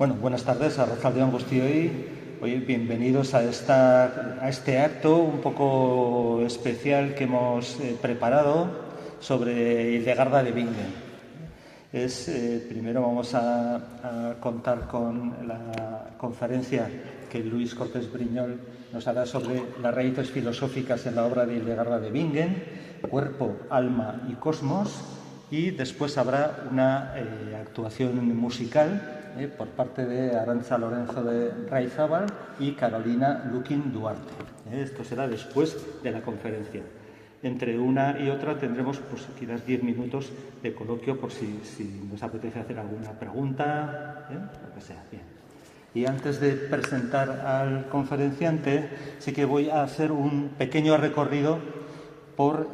Bueno, buenas tardes, arratsaldeon guztioi. Oye, bienvenidos a este acto un poco especial que hemos preparado sobre Hildegarda de Bingen. Primero vamos a contar con la conferencia que Luis Cortés Briñol nos hará sobre las raíces filosóficas en la obra de Hildegarda de Bingen, Cuerpo, Alma y Cosmos, y después habrá una actuación musical por parte de Arantza Lorenzo de Raizábal y Carolina Luquín Duarte. Esto será después de la conferencia. Entre una y otra tendremos pues, quizás 10 minutos de coloquio por si nos apetece hacer alguna pregunta, lo que sea. Bien. Y antes de presentar al conferenciante, sí que voy a hacer un pequeño recorrido por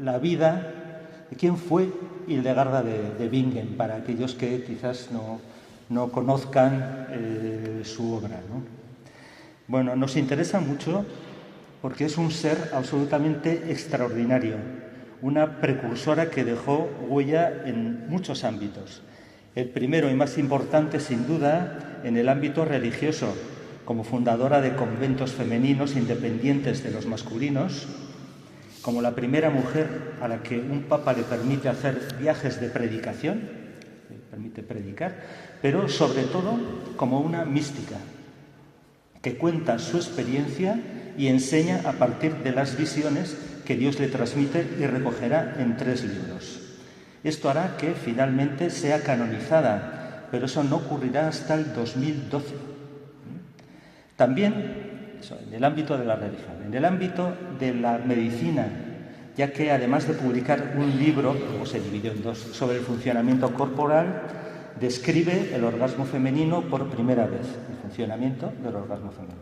la vida de quién fue Hildegarda de Bingen, para aquellos que quizás no conozcan su obra, ¿no? Bueno, nos interesa mucho porque es un ser absolutamente extraordinario, una precursora que dejó huella en muchos ámbitos. El primero y más importante, sin duda, en el ámbito religioso, como fundadora de conventos femeninos independientes de los masculinos, como la primera mujer a la que un papa le permite hacer viajes de predicación, le permite predicar, pero sobre todo como una mística que cuenta su experiencia y enseña a partir de las visiones que Dios le transmite y recogerá en 3 libros. Esto hará que finalmente sea canonizada, pero eso no ocurrirá hasta el 2012. También en el ámbito de la religión, en el ámbito de la medicina, ya que además de publicar un libro, que luego se dividió en 2, sobre el funcionamiento corporal, describe el orgasmo femenino por primera vez, el funcionamiento del orgasmo femenino.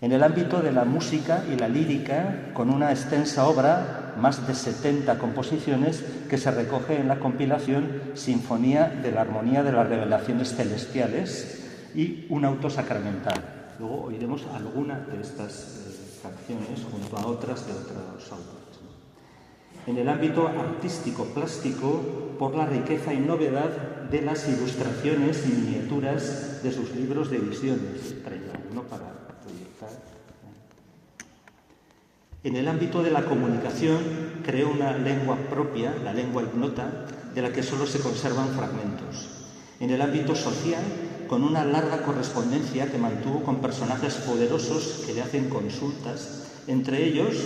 En el ámbito de la música y la lírica, con una extensa obra, más de 70 composiciones, que se recoge en la compilación Sinfonía de la Armonía de las Revelaciones Celestiales y un auto sacramental. Luego oiremos alguna de estas canciones junto a otras de otros autores. En el ámbito artístico-plástico, por la riqueza y novedad de las ilustraciones y miniaturas de sus libros de visiones. Traía uno para proyectar. En el ámbito de la comunicación, creó una lengua propia, la lengua ignota, de la que solo se conservan fragmentos. En el ámbito social, con una larga correspondencia que mantuvo con personajes poderosos que le hacen consultas, entre ellos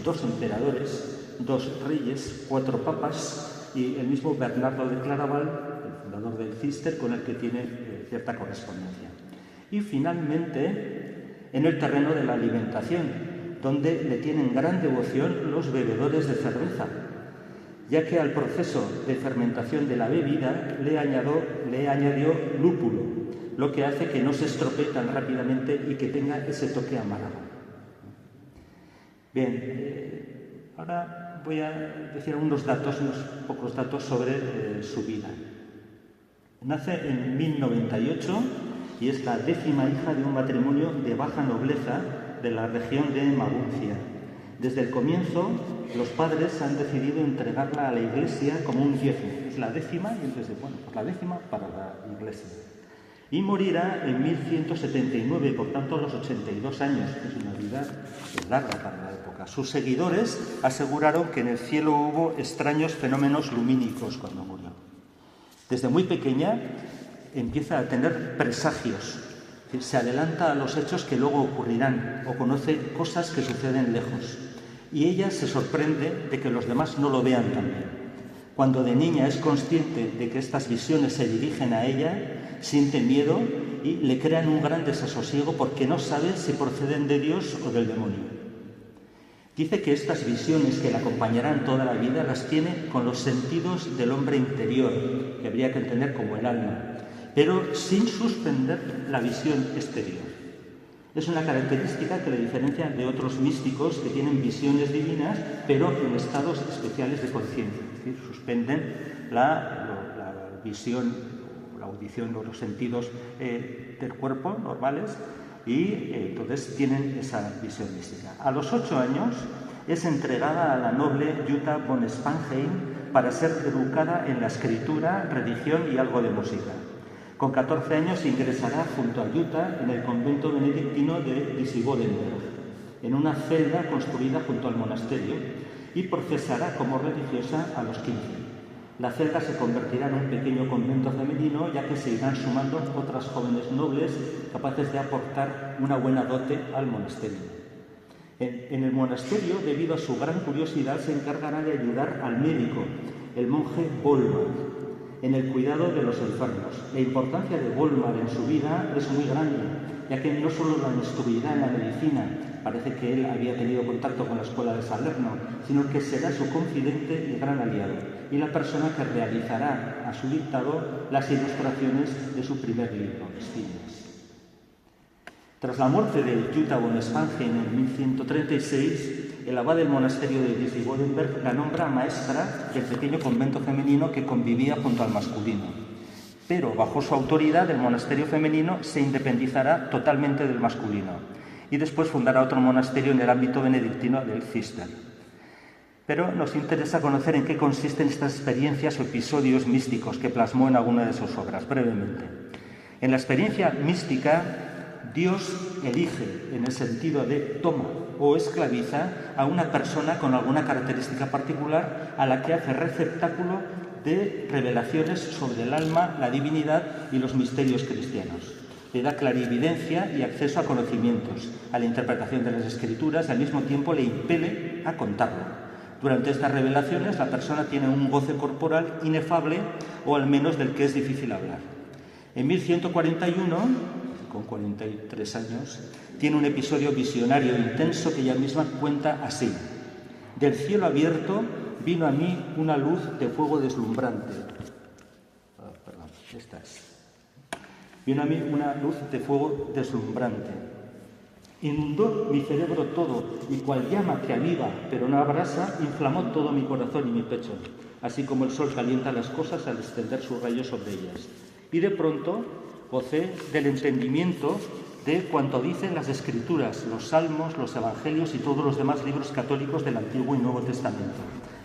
2 emperadores, 2 reyes, 4 papas y el mismo Bernardo de Claraval, el fundador del Cister, con el que tiene cierta correspondencia. Y finalmente, en el terreno de la alimentación, donde le tienen gran devoción los bebedores de cerveza, ya que al proceso de fermentación de la bebida le añadió lúpulo, lo que hace que no se estropee tan rápidamente y que tenga ese toque amargo. Bien, ahora voy a decir unos pocos datos sobre su vida. Nace en 1098 y es la 10ª hija de un matrimonio de baja nobleza de la región de Maguncia. Desde el comienzo, los padres han decidido entregarla a la Iglesia como un diezmo. Es la 10ª y entonces, bueno, pues la 10ª para la Iglesia. Y morirá en 1179, por tanto a los 82 años, que es una vida larga para la época. Sus seguidores aseguraron que en el cielo hubo extraños fenómenos lumínicos cuando murió. Desde muy pequeña empieza a tener presagios, se adelanta a los hechos que luego ocurrirán o conoce cosas que suceden lejos. Y ella se sorprende de que los demás no lo vean también. Cuando de niña es consciente de que estas visiones se dirigen a ella, siente miedo y le crean un gran desasosiego porque no sabe si proceden de Dios o del demonio. Dice que estas visiones que la acompañarán toda la vida las tiene con los sentidos del hombre interior, que habría que entender como el alma, pero sin suspender la visión exterior. Es una característica que le diferencia de otros místicos que tienen visiones divinas, pero en estados especiales de conciencia. Es decir, suspenden la visión, la audición o los sentidos del cuerpo normales y entonces tienen esa visión mística. A los 8 años es entregada a la noble Jutta von Spanheim para ser educada en la escritura, religión y algo de música. Con 14 años ingresará junto a Jutta en el convento benedictino de Disibodenberg, en una celda construida junto al monasterio, y profesará como religiosa a los 15. La celda se convertirá en un pequeño convento femenino, ya que se irán sumando otras jóvenes nobles capaces de aportar una buena dote al monasterio. En el monasterio, debido a su gran curiosidad, se encargará de ayudar al médico, el monje Volmar, en el cuidado de los enfermos. La importancia de Volmar en su vida es muy grande, ya que no solo la instruirá en la medicina, parece que él había tenido contacto con la escuela de Salerno, sino que será su confidente y gran aliado, y la persona que realizará a su dictado las ilustraciones de su primer libro, Escipias. Tras la muerte de Jutta von Spangen en 1136, el abad del monasterio de Disibodenberg la nombra maestra del pequeño convento femenino que convivía junto al masculino. Pero bajo su autoridad el monasterio femenino se independizará totalmente del masculino y después fundará otro monasterio en el ámbito benedictino del Císter. Pero nos interesa conocer en qué consisten estas experiencias o episodios místicos que plasmó en alguna de sus obras, brevemente. En la experiencia mística, Dios elige, en el sentido de toma o esclaviza, a una persona con alguna característica particular a la que hace receptáculo de revelaciones sobre el alma, la divinidad y los misterios cristianos. Le da clarividencia y acceso a conocimientos, a la interpretación de las Escrituras y al mismo tiempo le impele a contarlo. Durante estas revelaciones la persona tiene un goce corporal inefable o al menos del que es difícil hablar. En 1141, con 43 años, tiene un episodio visionario intenso que ella misma cuenta así. Del cielo abierto vino a mí una luz de fuego deslumbrante. Vino a mí una luz de fuego deslumbrante. Inundó mi cerebro todo y cual llama que aviva pero no abrasa, inflamó todo mi corazón y mi pecho, así como el sol calienta las cosas al extender sus rayos sobre ellas. Y de pronto gocé del entendimiento de cuanto dicen las Escrituras, los Salmos, los Evangelios y todos los demás libros católicos del Antiguo y Nuevo Testamento,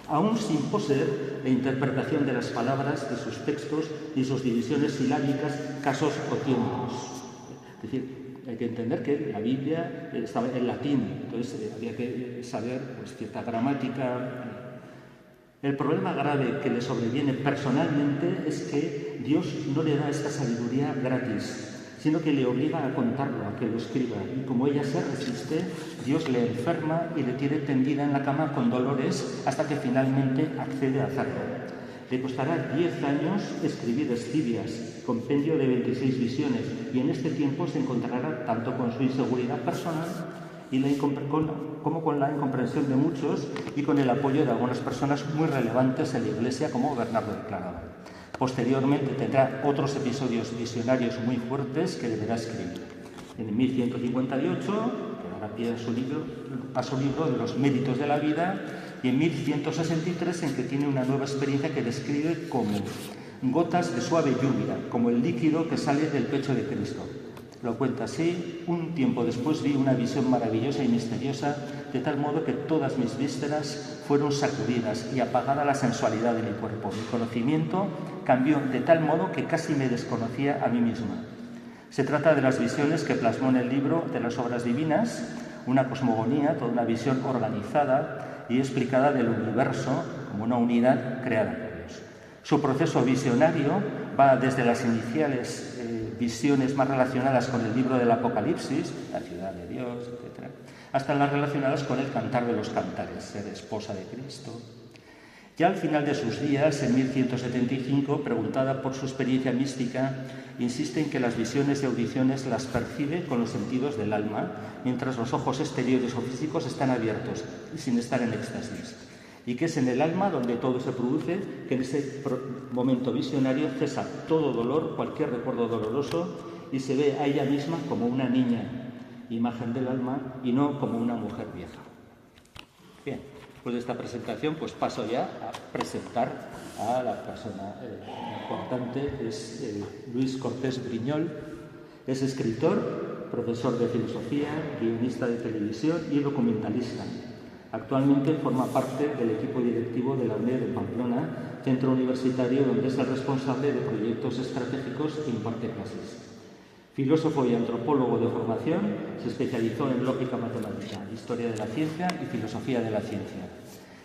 aún sin poseer la interpretación de las palabras de sus textos y sus divisiones silábicas, casos o tiempos. Es decir, hay que entender que la Biblia estaba en latín, entonces había que saber cierta gramática. El problema grave que le sobreviene personalmente es que Dios no le da esta sabiduría gratis, sino que le obliga a contarlo, a que lo escriba. Y como ella se resiste, Dios le enferma y le tiene tendida en la cama con dolores hasta que finalmente accede a hacerlo. Le costará 10 años escribir Escipias, compendio de 26 visiones, y en este tiempo se encontrará tanto con su inseguridad personal como con la incomprensión de muchos y con el apoyo de algunas personas muy relevantes en la Iglesia, como Bernardo de Claraval. Posteriormente tendrá otros episodios visionarios muy fuertes que deberá escribir. En 1158 dará pie a su libro de los méritos de la vida, y en 1163 en que tiene una nueva experiencia que describe como gotas de suave lluvia, como el líquido que sale del pecho de Cristo. Lo cuenta así: un tiempo después vi una visión maravillosa y misteriosa, de tal modo que todas mis vísceras fueron sacudidas y apagada la sensualidad de mi cuerpo. Mi conocimiento cambió de tal modo que casi me desconocía a mí misma. Se trata de las visiones que plasmó en el libro de las obras divinas, una cosmogonía, toda una visión organizada y explicada del universo como una unidad creada por Dios. Su proceso visionario va desde las iniciales visiones más relacionadas con el libro del Apocalipsis, la ciudad de Dios, etc., hasta las relacionadas con el cantar de los cantares, ser esposa de Cristo. Ya al final de sus días, en 1175, preguntada por su experiencia mística, insiste en que las visiones y audiciones las percibe con los sentidos del alma, mientras los ojos exteriores o físicos están abiertos y sin estar en éxtasis. Y que es en el alma donde todo se produce, que en ese momento visionario cesa todo dolor, cualquier recuerdo doloroso, y se ve a ella misma como una niña, imagen del alma, y no como una mujer vieja. Bien, después de esta presentación, pues paso ya a presentar a la persona importante. Es Luis Cortés Briñol. Es escritor, profesor de filosofía, guionista de televisión y documentalista. Actualmente forma parte del equipo directivo de la UNED de Pamplona, centro universitario donde es el responsable de proyectos estratégicos e imparte clases. Filósofo y antropólogo de formación, se especializó en lógica matemática, historia de la ciencia y filosofía de la ciencia.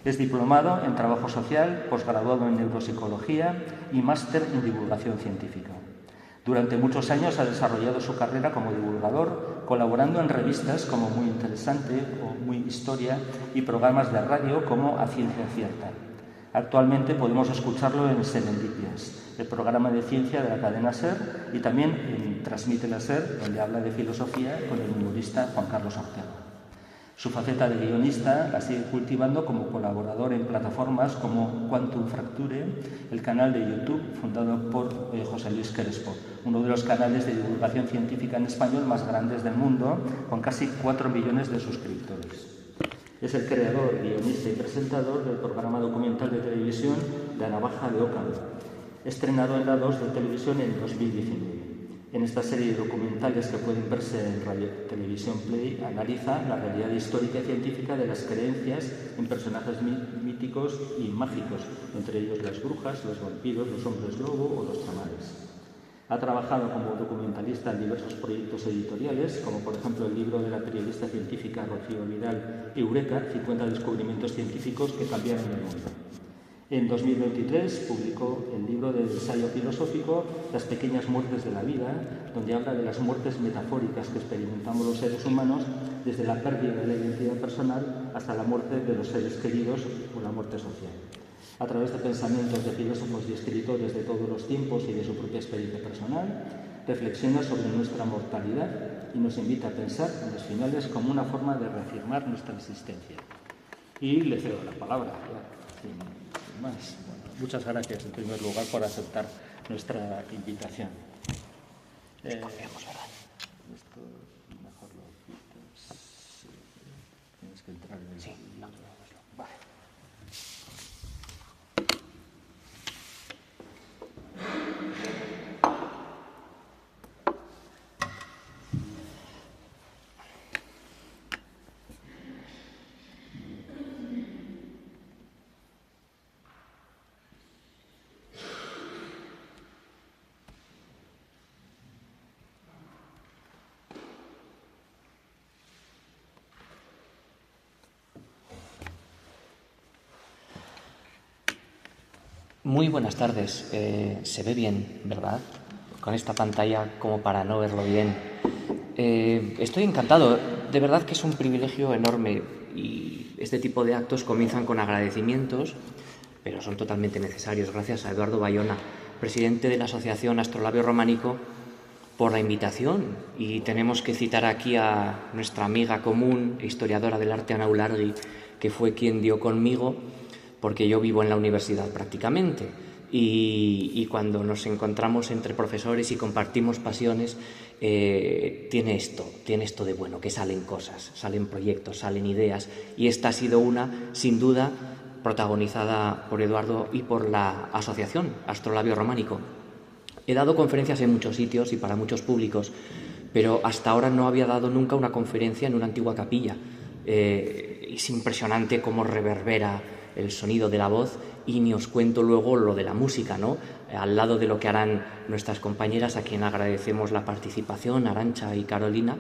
Es diplomado en trabajo social, posgraduado en neuropsicología y máster en divulgación científica. Durante muchos años ha desarrollado su carrera como divulgador, colaborando en revistas como Muy Interesante o Muy Historia y programas de radio como A Ciencia Cierta. Actualmente podemos escucharlo en Serendipias, el programa de ciencia de la cadena SER, y también en Transmite la SER, donde habla de filosofía con el humorista Juan Carlos Ortega. Su faceta de guionista la sigue cultivando como colaborador en plataformas como Quantum Fracture, el canal de YouTube fundado por José Luis Crespo, uno de los canales de divulgación científica en español más grandes del mundo, con casi 4 millones de suscriptores. Es el creador, guionista y presentador del programa documental de televisión La Navaja de Ockham, estrenado en la 2 de televisión en 2019. En esta serie de documentales que pueden verse en Radio Televisión Play, analiza la realidad histórica y científica de las creencias en personajes míticos y mágicos, entre ellos las brujas, los vampiros, los hombres lobo o los chamanes. Ha trabajado como documentalista en diversos proyectos editoriales, como por ejemplo el libro de la periodista científica Rocío Vidal, Eureka, 50 descubrimientos científicos que cambiaron el mundo. En 2023 publicó el libro del ensayo filosófico Las pequeñas muertes de la vida, donde habla de las muertes metafóricas que experimentamos los seres humanos, desde la pérdida de la identidad personal hasta la muerte de los seres queridos o la muerte social. A través de pensamientos de filósofos y escritores de todos los tiempos y de su propia experiencia personal, reflexiona sobre nuestra mortalidad y nos invita a pensar en los finales como una forma de reafirmar nuestra existencia. Y le cedo la palabra. Sin más. Bueno, muchas gracias en primer lugar por aceptar nuestra invitación. Esto mejor lo quitas. Tienes que entrar en el... Sí, no. Vale. Muy buenas tardes. Se ve bien, ¿verdad? Con esta pantalla como para no verlo bien. Estoy encantado. De verdad que es un privilegio enorme y este tipo de actos comienzan con agradecimientos, pero son totalmente necesarios. Gracias a Eduardo Bayona, presidente de la Asociación Astrolabio Románico, por la invitación. Y tenemos que citar aquí a nuestra amiga común e historiadora del arte, Ana Ulargui, que fue quien dio conmigo, porque yo vivo en la universidad prácticamente y cuando nos encontramos entre profesores y compartimos pasiones, tiene esto de bueno, que salen cosas, salen proyectos, salen ideas, y esta ha sido una, sin duda, protagonizada por Eduardo y por la Asociación Astrolabio Románico. He dado conferencias en muchos sitios y para muchos públicos, pero hasta ahora no había dado nunca una conferencia en una antigua capilla. Es impresionante cómo reverbera el sonido de la voz, y ni os cuento luego lo de la música, ¿no? Al lado de lo que harán nuestras compañeras, a quien agradecemos la participación, Arantxa y Carolina,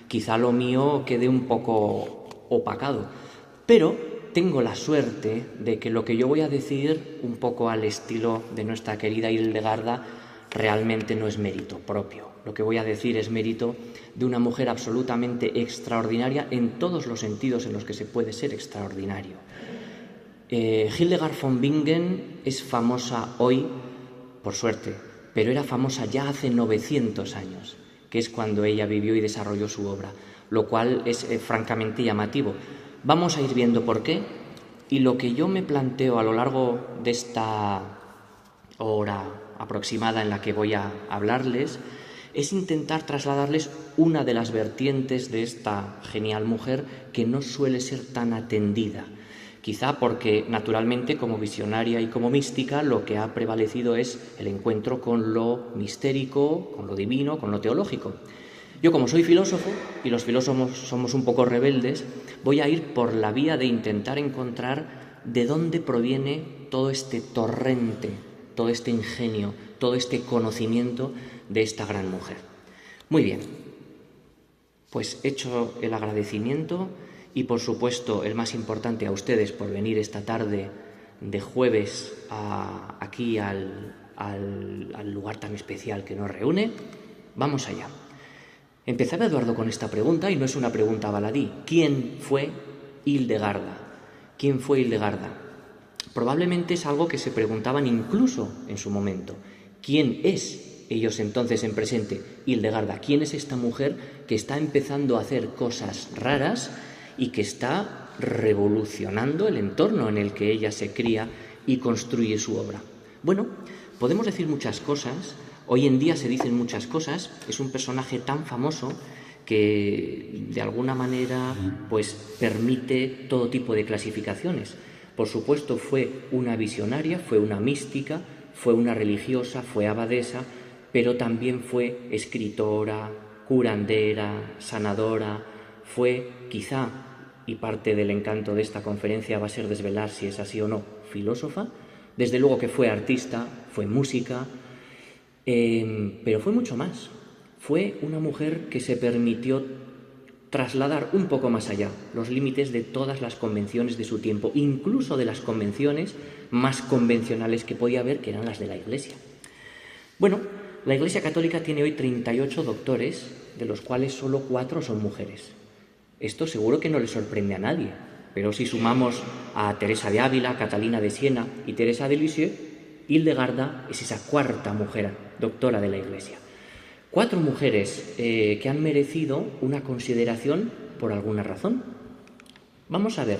quizá lo mío quede un poco opacado, pero tengo la suerte de que lo que yo voy a decir, un poco al estilo de nuestra querida Hildegarda, realmente no es mérito propio. Lo que voy a decir es mérito de una mujer absolutamente extraordinaria en todos los sentidos en los que se puede ser extraordinario. Hildegard von Bingen es famosa hoy, por suerte, pero era famosa ya hace 900 años, que es cuando ella vivió y desarrolló su obra, lo cual es francamente llamativo. Vamos a ir viendo por qué, y lo que yo me planteo a lo largo de esta hora aproximada en la que voy a hablarles es intentar trasladarles una de las vertientes de esta genial mujer que no suele ser tan atendida. Quizá porque, naturalmente, como visionaria y como mística, lo que ha prevalecido es el encuentro con lo mistérico, con lo divino, con lo teológico. Yo, como soy filósofo, y los filósofos somos un poco rebeldes, voy a ir por la vía de intentar encontrar de dónde proviene todo este torrente, todo este ingenio, todo este conocimiento de esta gran mujer. Muy bien, pues hecho el agradecimiento y, por supuesto, el más importante, a ustedes por venir esta tarde de jueves aquí al lugar tan especial que nos reúne, vamos allá. Empezaba Eduardo con esta pregunta, y no es una pregunta baladí. ¿Quién fue Hildegarda? ¿Quién fue Hildegarda? Probablemente es algo que se preguntaban incluso en su momento. ¿Quién es ellos entonces en presente? Hildegarda. ¿Quién es esta mujer que está empezando a hacer cosas raras y que está revolucionando el entorno en el que ella se cría y construye su obra? Bueno, podemos decir muchas cosas. Hoy en día se dicen muchas cosas. Es un personaje tan famoso que de alguna manera pues permite todo tipo de clasificaciones. Por supuesto, fue una visionaria, fue una mística, fue una religiosa, fue abadesa, pero también fue escritora, curandera, sanadora, fue quizá, y parte del encanto de esta conferencia va a ser desvelar si es así o no, filósofa. Desde luego que fue artista, fue música, pero fue mucho más. Fue una mujer que se permitió trasladar un poco más allá los límites de todas las convenciones de su tiempo, incluso de las convenciones más convencionales que podía haber, que eran las de la Iglesia. Bueno, la Iglesia Católica tiene hoy 38 doctores, de los cuales solo 4 son mujeres. Esto seguro que no le sorprende a nadie, pero si sumamos a Teresa de Ávila, Catalina de Siena y Teresa de Lisieux, Hildegarda es esa cuarta mujer doctora de la Iglesia. 4 mujeres que han merecido una consideración por alguna razón. Vamos a ver.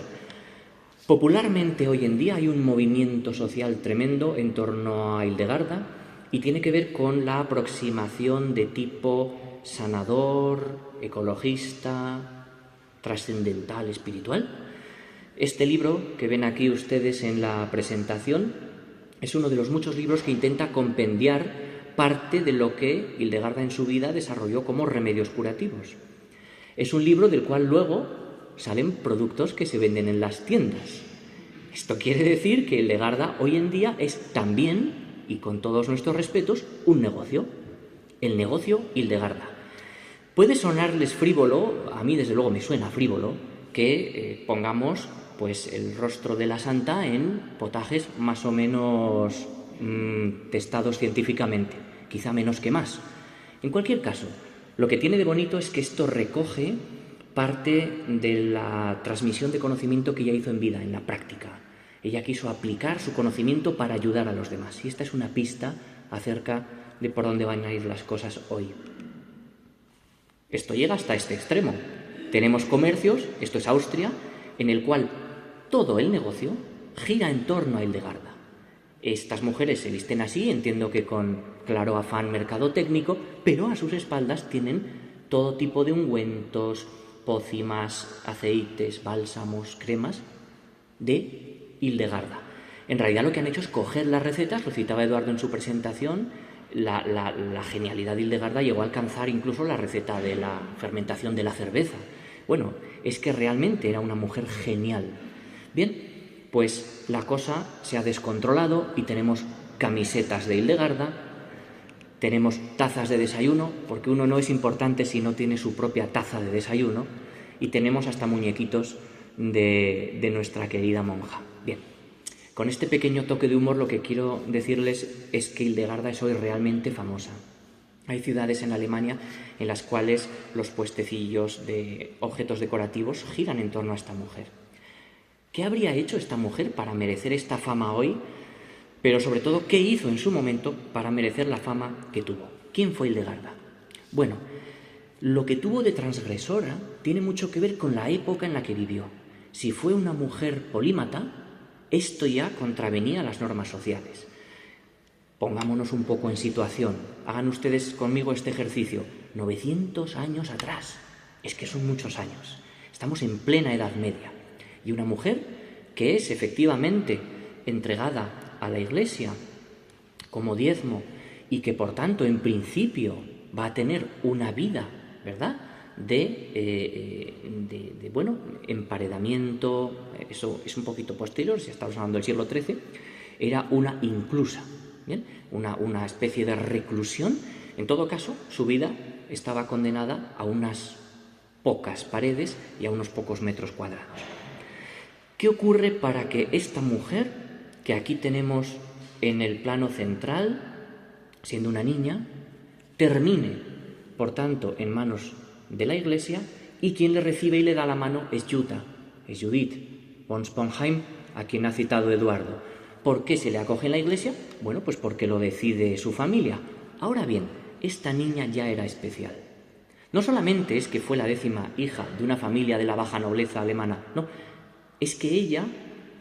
Popularmente hoy en día hay un movimiento social tremendo en torno a Hildegarda y tiene que ver con la aproximación de tipo sanador, ecologista, trascendental, espiritual. Este libro que ven aquí ustedes en la presentación es uno de los muchos libros que intenta compendiar parte de lo que Hildegarda en su vida desarrolló como remedios curativos. Es un libro del cual luego salen productos que se venden en las tiendas. Esto quiere decir que Hildegarda hoy en día es también, y con todos nuestros respetos, un negocio. El negocio Hildegarda. Puede sonarles frívolo, a mí desde luego me suena frívolo, que pongamos pues el rostro de la santa en potajes más o menos testados científicamente, quizá menos que más. En cualquier caso, lo que tiene de bonito es que esto recoge parte de la transmisión de conocimiento que ella hizo en vida, en la práctica. Ella quiso aplicar su conocimiento para ayudar a los demás, y esta es una pista acerca de por dónde van a ir las cosas hoy. Esto llega hasta este extremo. Tenemos comercios, esto es Austria, en el cual todo el negocio gira en torno a Hildegarda. Estas mujeres se visten así, entiendo que con claro afán mercadotécnico, pero a sus espaldas tienen todo tipo de ungüentos, pócimas, aceites, bálsamos, cremas de Hildegarda. En realidad lo que han hecho es coger las recetas, lo citaba Eduardo en su presentación, la genialidad de Hildegarda llegó a alcanzar incluso la receta de la fermentación de la cerveza. Bueno, es que realmente era una mujer genial. Bien, pues la cosa se ha descontrolado y tenemos camisetas de Hildegarda, tenemos tazas de desayuno, porque uno no es importante si no tiene su propia taza de desayuno, y tenemos hasta muñequitos de nuestra querida monja. Bien, con este pequeño toque de humor lo que quiero decirles es que Hildegarda es hoy realmente famosa. Hay ciudades en Alemania en las cuales los puestecillos de objetos decorativos giran en torno a esta mujer. ¿Qué habría hecho esta mujer para merecer esta fama hoy? Pero sobre todo, ¿qué hizo en su momento para merecer la fama que tuvo? ¿Quién fue Hildegarda? Bueno, lo que tuvo de transgresora tiene mucho que ver con la época en la que vivió. Si fue una mujer polímata, esto ya contravenía las normas sociales. Pongámonos un poco en situación. Hagan ustedes conmigo este ejercicio. 900 años atrás. Es que son muchos años. Estamos en plena Edad Media. Y una mujer que es efectivamente entregada a la Iglesia como diezmo y que por tanto en principio va a tener una vida ¿verdad?, de emparedamiento. Eso es un poquito posterior, si estamos hablando del siglo XIII, era una inclusa, ¿bien?, una especie de reclusión. En todo caso, su vida estaba condenada a unas pocas paredes y a unos pocos metros cuadrados. ¿Qué ocurre para que esta mujer, que aquí tenemos en el plano central, siendo una niña, termine, por tanto, en manos de la Iglesia, y quien le recibe y le da la mano es Judith von Sponheim, a quien ha citado Eduardo? ¿Por qué se le acoge en la Iglesia? Bueno, pues porque lo decide su familia. Ahora bien, esta niña ya era especial. No solamente es que fue la 10ª hija de una familia de la baja nobleza alemana, no, es que ella,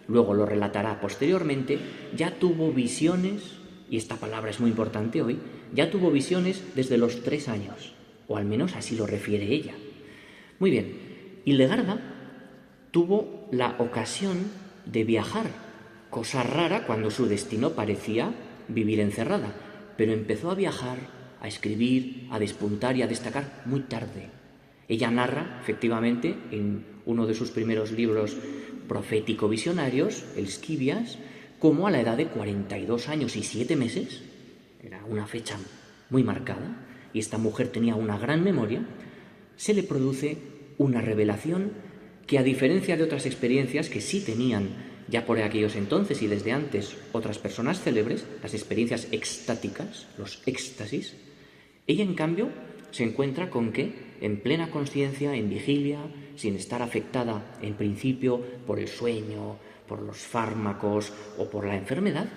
luego lo relatará posteriormente, ya tuvo visiones, y esta palabra es muy importante hoy, ya tuvo visiones desde los 3 años, o al menos así lo refiere ella. Muy bien, Hildegarda tuvo la ocasión de viajar, cosa rara cuando su destino parecía vivir encerrada, pero empezó a viajar, a escribir, a despuntar y a destacar muy tarde. Ella narra, efectivamente, en uno de sus primeros libros profético-visionarios, el Scivias, como a la edad de 42 años y 7 meses, era una fecha muy marcada, y esta mujer tenía una gran memoria, se le produce una revelación que, a diferencia de otras experiencias que sí tenían ya por aquellos entonces y desde antes otras personas célebres, las experiencias extáticas, los éxtasis, ella en cambio se encuentra con que, en plena consciencia, en vigilia, sin estar afectada en principio por el sueño, por los fármacos o por la enfermedad,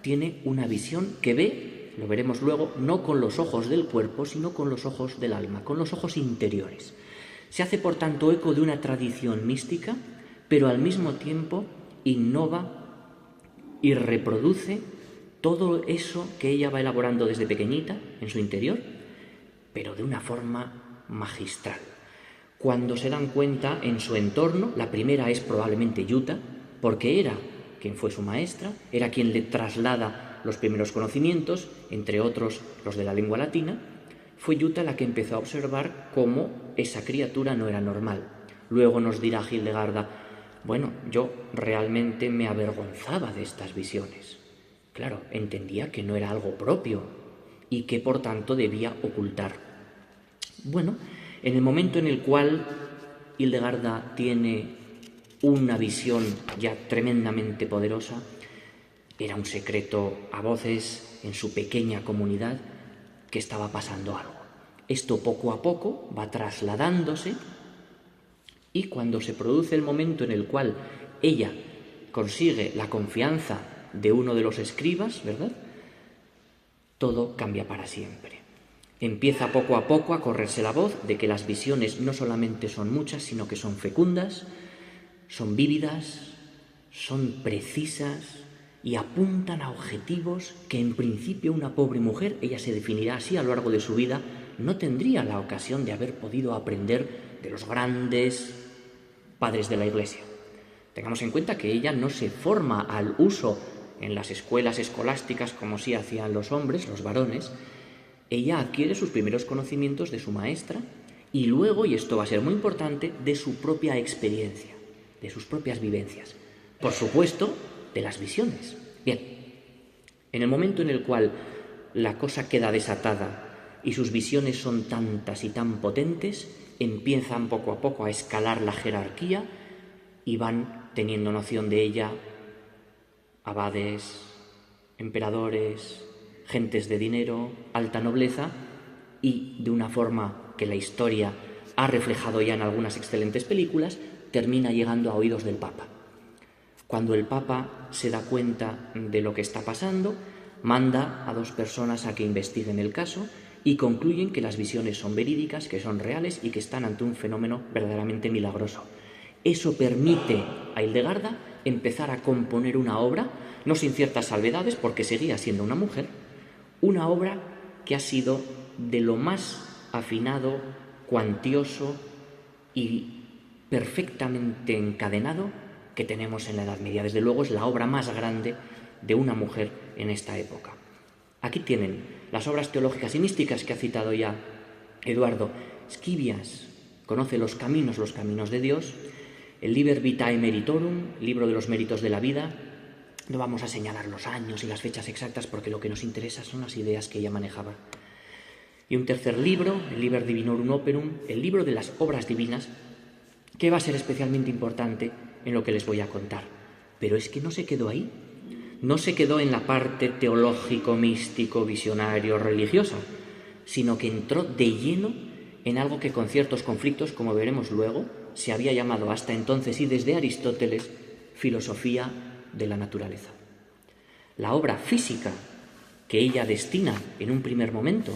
tiene una visión que ve, lo veremos luego, no con los ojos del cuerpo, sino con los ojos del alma, con los ojos interiores. Se hace, por tanto, eco de una tradición mística, pero al mismo tiempo innova y reproduce todo eso que ella va elaborando desde pequeñita en su interior, pero de una forma magistral. Cuando se dan cuenta en su entorno, la primera es probablemente Jutta, porque era quien fue su maestra, era quien le traslada los primeros conocimientos, entre otros los de la lengua latina. Fue Jutta la que empezó a observar cómo esa criatura no era normal. Luego nos dirá Hildegarda: bueno, yo realmente me avergonzaba de estas visiones. Claro, entendía que no era algo propio y que por tanto debía ocultar. Bueno, en el momento en el cual Hildegarda tiene una visión ya tremendamente poderosa, era un secreto a voces en su pequeña comunidad que estaba pasando algo. Esto poco a poco va trasladándose, y cuando se produce el momento en el cual ella consigue la confianza de uno de los escribas, ¿verdad?, todo cambia para siempre. Empieza poco a poco a correrse la voz de que las visiones no solamente son muchas, sino que son fecundas, son vívidas, son precisas y apuntan a objetivos que en principio una pobre mujer, ella se definirá así a lo largo de su vida, no tendría la ocasión de haber podido aprender de los grandes padres de la Iglesia. Tengamos en cuenta que ella no se forma al uso en las escuelas escolásticas como sí hacían los hombres, los varones. Ella adquiere sus primeros conocimientos de su maestra y luego, y esto va a ser muy importante, de su propia experiencia, de sus propias vivencias. Por supuesto, de las visiones. Bien, en el momento en el cual la cosa queda desatada y sus visiones son tantas y tan potentes, empiezan poco a poco a escalar la jerarquía y van teniendo noción de ella abades, emperadores, gentes de dinero, alta nobleza, y de una forma que la historia ha reflejado ya en algunas excelentes películas, termina llegando a oídos del Papa. Cuando el Papa se da cuenta de lo que está pasando, manda a 2 personas a que investiguen el caso y concluyen que las visiones son verídicas, que son reales y que están ante un fenómeno verdaderamente milagroso. Eso permite a Hildegarda empezar a componer una obra, no sin ciertas salvedades porque seguía siendo una mujer, una obra que ha sido de lo más afinado, cuantioso y perfectamente encadenado que tenemos en la Edad Media. Desde luego es la obra más grande de una mujer en esta época. Aquí tienen las obras teológicas y místicas que ha citado ya Eduardo. Scivias conoce los caminos de Dios. El Liber Vitae Meritorum, libro de los méritos de la vida. No vamos a señalar los años y las fechas exactas porque lo que nos interesa son las ideas que ella manejaba. Y un tercer libro, el Liber Divinorum Operum, el libro de las obras divinas, que va a ser especialmente importante en lo que les voy a contar. Pero es que no se quedó ahí. No se quedó en la parte teológico, místico, visionario, religiosa, sino que entró de lleno en algo que con ciertos conflictos, como veremos luego, se había llamado hasta entonces y desde Aristóteles filosofía de la naturaleza. La obra física que ella destina en un primer momento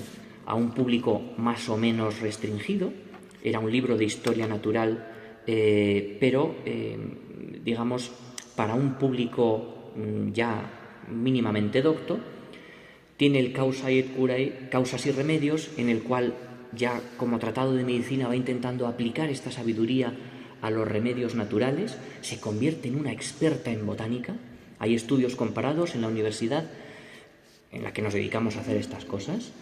a un público más o menos restringido era un libro de historia natural, pero digamos para un público ya mínimamente docto. Tiene el Causae et Curae, Causas y Remedios, en el cual ya como tratado de medicina va intentando aplicar esta sabiduría a los remedios naturales. Se convierte en una experta en botánica. Hay estudios comparados en la universidad en la que nos dedicamos a hacer estas cosas.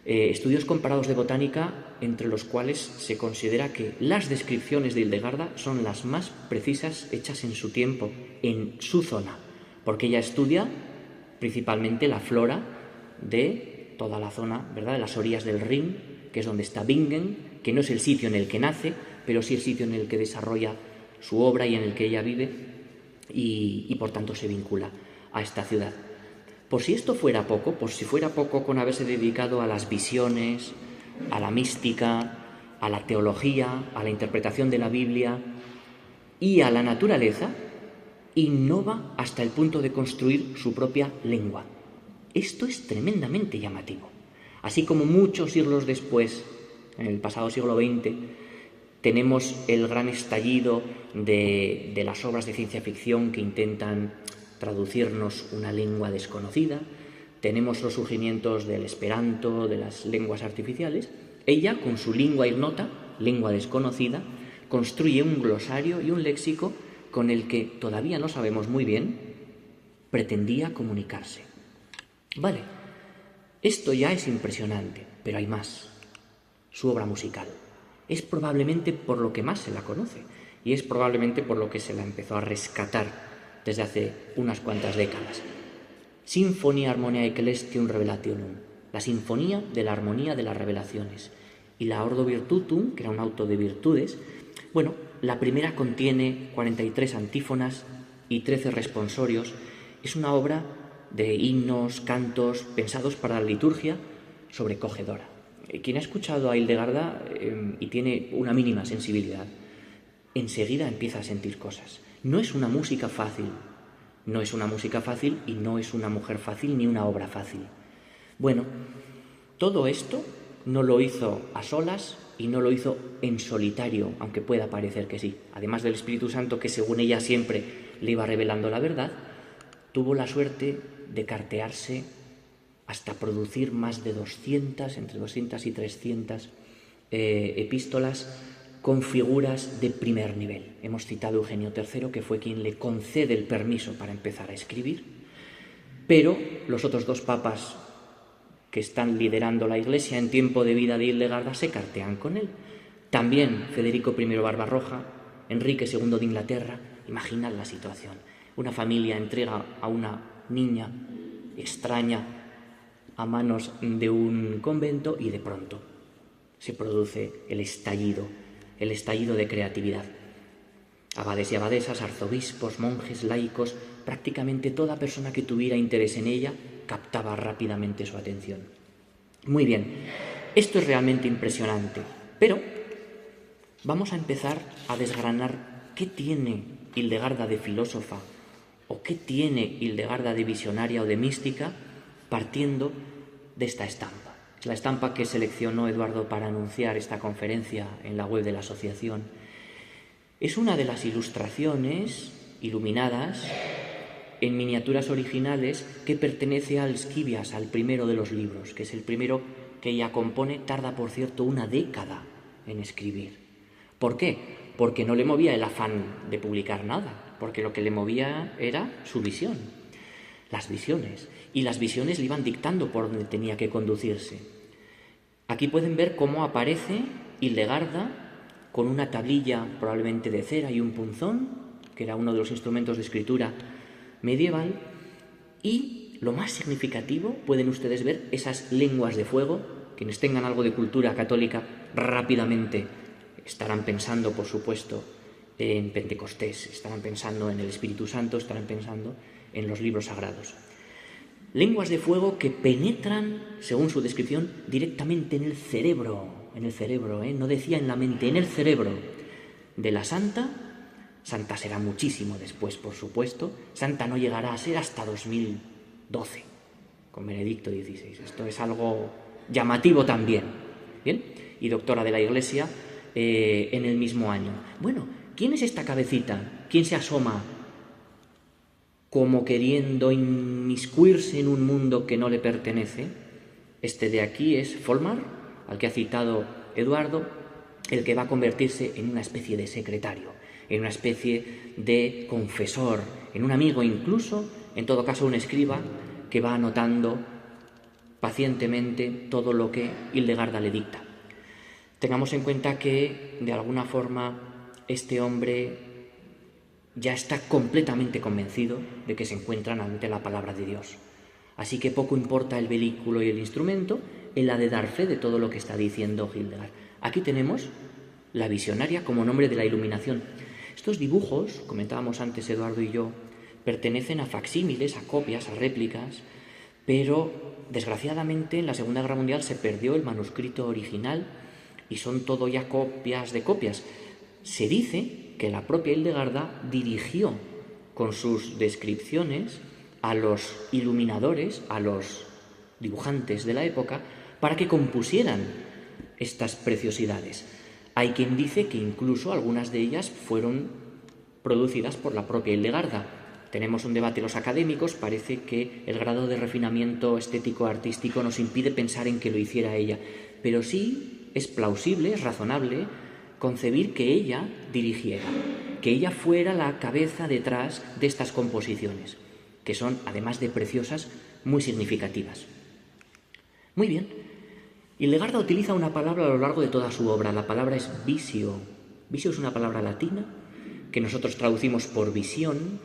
Estudios comparados de botánica entre los cuales se considera que las descripciones de Hildegarda son las más precisas hechas en su tiempo, en su zona, porque ella estudia principalmente la flora de toda la zona, ¿verdad?, de las orillas del Rin, que es donde está Bingen, que no es el sitio en el que nace, pero sí el sitio en el que desarrolla su obra y en el que ella vive y por tanto se vincula a esta ciudad. Por si esto fuera poco, por si fuera poco con haberse dedicado a las visiones, a la mística, a la teología, a la interpretación de la Biblia y a la naturaleza, innova hasta el punto de construir su propia lengua. Esto es tremendamente llamativo. Así como muchos siglos después, en el pasado siglo XX, tenemos el gran estallido de las obras de ciencia ficción que intentan traducirnos una lengua desconocida, tenemos los surgimientos del esperanto, de las lenguas artificiales. Ella, con su lingua ignota, lengua desconocida, construye un glosario y un léxico con el que todavía no sabemos muy bien pretendía comunicarse. Vale, esto ya es impresionante, pero hay más. Su obra musical. Es probablemente por lo que más se la conoce y es probablemente por lo que se la empezó a rescatar desde hace unas cuantas décadas. Sinfonia Harmoniae Celestium Revelationum, la sinfonía de la armonía de las revelaciones. Y la Ordo Virtutum, que era un auto de virtudes, bueno, la primera contiene 43 antífonas y 13 responsorios. Es una obra de himnos, cantos, pensados para la liturgia, sobrecogedora. Quien ha escuchado a Hildegarda y tiene una mínima sensibilidad, enseguida empieza a sentir cosas. No es una música fácil, no es una música fácil y no es una mujer fácil ni una obra fácil. Bueno, todo esto no lo hizo a solas y no lo hizo en solitario, aunque pueda parecer que sí. Además del Espíritu Santo, que según ella siempre le iba revelando la verdad, tuvo la suerte de cartearse hasta producir más de 200, entre 200 y 300 epístolas con figuras de primer nivel. Hemos citado a Eugenio III, que fue quien le concede el permiso para empezar a escribir, pero los otros dos papas que están liderando la Iglesia en tiempo de vida de Hildegarda se cartean con él. También Federico I Barbarroja, Enrique II de Inglaterra. Imaginad la situación. Una familia entrega a una niña extraña a manos de un convento y de pronto se produce el estallido de creatividad. Abades y abadesas, arzobispos, monjes, laicos, prácticamente toda persona que tuviera interés en ella captaba rápidamente su atención. Muy bien, esto es realmente impresionante, pero vamos a empezar a desgranar qué tiene Hildegarda de filósofa o qué tiene Hildegarda de visionaria o de mística partiendo de esta estampa. Es la estampa que seleccionó Eduardo para anunciar esta conferencia en la web de la asociación. Es una de las ilustraciones iluminadas en miniaturas originales que pertenece al Scivias, al primero de los libros, que es el primero que ella compone. Tarda, por cierto, una década en escribir. ¿Por qué? Porque no le movía el afán de publicar nada, porque lo que le movía era su visión, las visiones, y las visiones le iban dictando por donde tenía que conducirse. Aquí pueden ver cómo aparece Hildegarda, con una tablilla probablemente de cera y un punzón, que era uno de los instrumentos de escritura medieval, y lo más significativo, pueden ustedes ver esas lenguas de fuego. Quienes tengan algo de cultura católica rápidamente estarán pensando, por supuesto, en Pentecostés, estarán pensando en el Espíritu Santo, estarán pensando en los libros sagrados. Lenguas de fuego que penetran, según su descripción, directamente en el cerebro, no decía en la mente, en el cerebro de la santa. Santa será muchísimo después, por supuesto. Santa no llegará a ser hasta 2012, con Benedicto XVI. Esto es algo llamativo también. ¿Bien? Y doctora de la Iglesia en el mismo año. Bueno, ¿quién es esta cabecita? ¿Quién se asoma como queriendo inmiscuirse en un mundo que no le pertenece? Este de aquí es Folmar, al que ha citado Eduardo, el que va a convertirse en una especie de secretario, en una especie de confesor, en un amigo, incluso, en todo caso, un escriba que va anotando pacientemente todo lo que Hildegarda le dicta. Tengamos en cuenta que, de alguna forma, este hombre ya está completamente convencido de que se encuentran ante la palabra de Dios. Así que poco importa el vehículo y el instrumento, él ha de dar fe de todo lo que está diciendo Hildegard. Aquí tenemos la visionaria como nombre de la iluminación. Estos dibujos, comentábamos antes Eduardo y yo, pertenecen a facsímiles, a copias, a réplicas, pero desgraciadamente en la Segunda Guerra Mundial se perdió el manuscrito original y son todo ya copias de copias. Se dice que la propia Hildegarda dirigió con sus descripciones a los iluminadores, a los dibujantes de la época, para que compusieran estas preciosidades. Hay quien dice que incluso algunas de ellas fueron producidas por la propia Hildegarda. Tenemos un debate los académicos, parece que el grado de refinamiento estético-artístico nos impide pensar en que lo hiciera ella, pero sí es plausible, es razonable concebir que ella dirigiera, que ella fuera la cabeza detrás de estas composiciones, que son, además de preciosas, muy significativas. Muy bien. Hildegarda utiliza una palabra a lo largo de toda su obra. La palabra es visio. Visio es una palabra latina que nosotros traducimos por visión,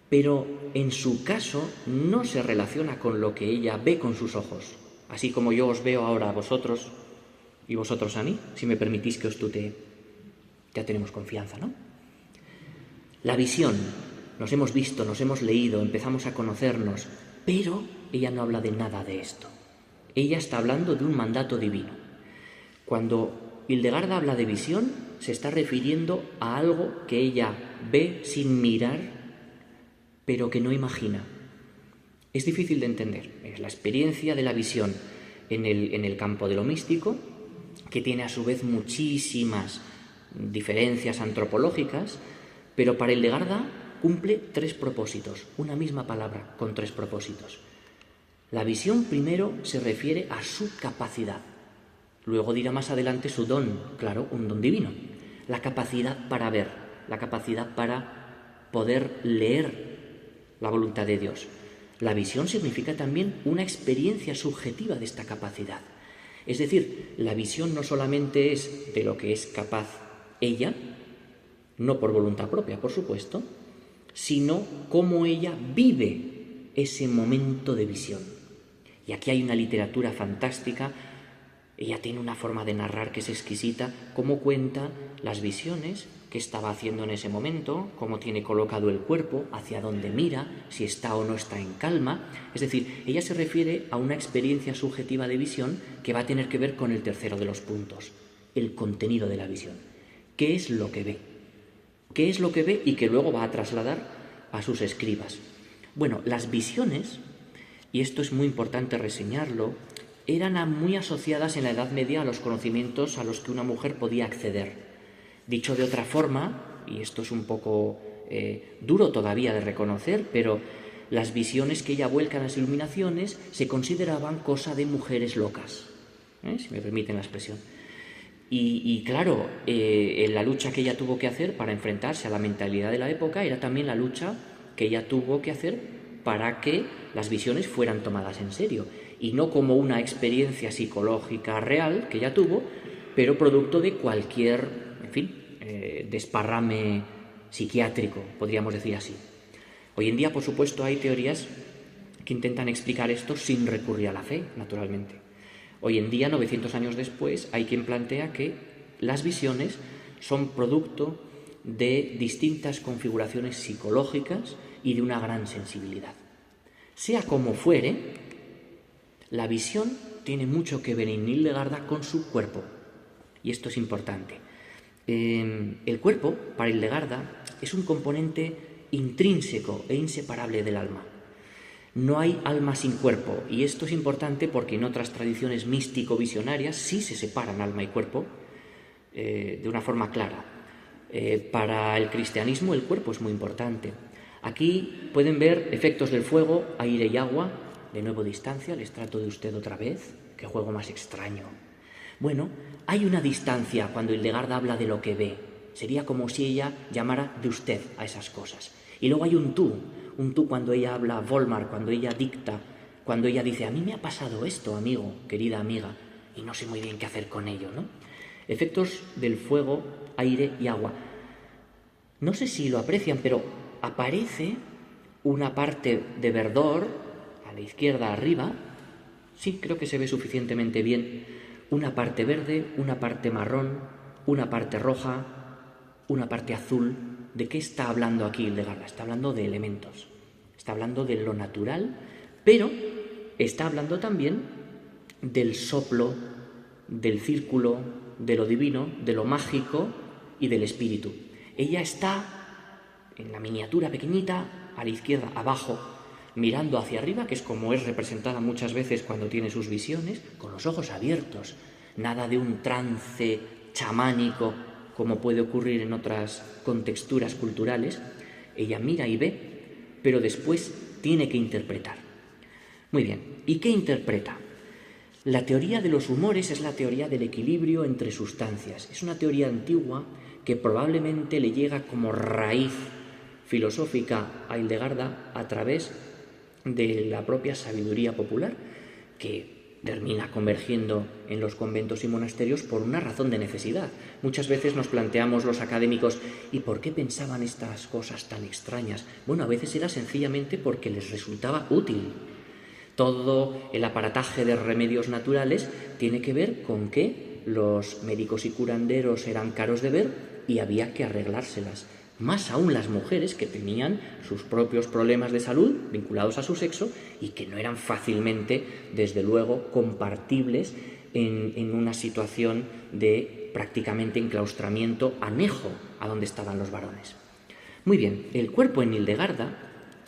pero en su caso no se relaciona con lo que ella ve con sus ojos, así como yo os veo ahora a vosotros y vosotros a mí, si me permitís que os tutee. Ya tenemos confianza, ¿no? La visión. Nos hemos visto, nos hemos leído, empezamos a conocernos, pero ella no habla de nada de esto. Ella está hablando de un mandato divino. Cuando Hildegarda habla de visión, se está refiriendo a algo que ella ve sin mirar, pero que no imagina. Es difícil de entender. Es la experiencia de la visión en el campo de lo místico, que tiene a su vez muchísimas diferencias antropológicas, pero para Hildegarda cumple tres propósitos, una misma palabra con tres propósitos. La visión primero se refiere a su capacidad, luego dirá más adelante su don, claro, un don divino, la capacidad para ver, la capacidad para poder leer la voluntad de Dios. La visión significa también una experiencia subjetiva de esta capacidad. Es decir, la visión no solamente es de lo que es capaz ella, no por voluntad propia, por supuesto, sino cómo ella vive ese momento de visión. Y aquí hay una literatura fantástica. Ella tiene una forma de narrar que es exquisita, cómo cuenta las visiones que estaba haciendo en ese momento, cómo tiene colocado el cuerpo, hacia dónde mira, si está o no está en calma. Es decir, ella se refiere a una experiencia subjetiva de visión que va a tener que ver con el tercero de los puntos, el contenido de la visión. ¿Qué es lo que ve? ¿Qué es lo que ve y que luego va a trasladar a sus escribas? Bueno, las visiones, y esto es muy importante reseñarlo, eran muy asociadas en la Edad Media a los conocimientos a los que una mujer podía acceder. Dicho de otra forma, y esto es un poco duro todavía de reconocer, pero las visiones que ella vuelca en las iluminaciones se consideraban cosa de mujeres locas, si me permiten la expresión. Y claro, la lucha que ella tuvo que hacer para enfrentarse a la mentalidad de la época era también la lucha que ella tuvo que hacer para que las visiones fueran tomadas en serio y no como una experiencia psicológica real que ella tuvo, pero producto de cualquier, en fin, desparrame psiquiátrico, podríamos decir así. Hoy en día, por supuesto, hay teorías que intentan explicar esto sin recurrir a la fe, naturalmente. Hoy en día, 900 años después, hay quien plantea que las visiones son producto de distintas configuraciones psicológicas y de una gran sensibilidad. Sea como fuere, la visión tiene mucho que ver en Hildegarda con su cuerpo, y esto es importante. El cuerpo, para Hildegarda, es un componente intrínseco e inseparable del alma. No hay alma sin cuerpo, y esto es importante porque en otras tradiciones místico-visionarias sí se separan alma y cuerpo de una forma clara. Para el cristianismo el cuerpo es muy importante. Aquí pueden ver efectos del fuego, aire y agua. De nuevo distancia, les trato de usted otra vez. Qué juego más extraño. Bueno, hay una distancia cuando Hildegarda habla de lo que ve. Sería como si ella llamara de usted a esas cosas. Y luego hay un tú cuando ella habla a Volmar, cuando ella dicta, cuando ella dice, a mí me ha pasado esto, amigo, querida amiga, y no sé muy bien qué hacer con ello, ¿no? Efectos del fuego, aire y agua. No sé si lo aprecian, pero aparece una parte de verdor, a la izquierda arriba, sí, creo que se ve suficientemente bien, una parte verde, una parte marrón, una parte roja, una parte azul. ¿De qué está hablando aquí Hildegarda? Está hablando de elementos, está hablando de lo natural, pero está hablando también del soplo, del círculo, de lo divino, de lo mágico y del espíritu. Ella está en la miniatura pequeñita, a la izquierda, abajo, mirando hacia arriba, que es como es representada muchas veces cuando tiene sus visiones, con los ojos abiertos, nada de un trance chamánico como puede ocurrir en otras contexturas culturales. Ella mira y ve, pero después tiene que interpretar. Muy bien, ¿y qué interpreta? La teoría de los humores es la teoría del equilibrio entre sustancias. Es una teoría antigua que probablemente le llega como raíz filosófica a Hildegarda a través de la propia sabiduría popular, que termina convergiendo en los conventos y monasterios por una razón de necesidad. Muchas veces nos planteamos los académicos, ¿y por qué pensaban estas cosas tan extrañas? Bueno, a veces era sencillamente porque les resultaba útil. Todo el aparataje de remedios naturales tiene que ver con que los médicos y curanderos eran caros de ver y había que arreglárselas. Más aún las mujeres que tenían sus propios problemas de salud vinculados a su sexo y que no eran fácilmente, desde luego, compartibles en una situación de prácticamente enclaustramiento anejo a donde estaban los varones. Muy bien, el cuerpo en Hildegarda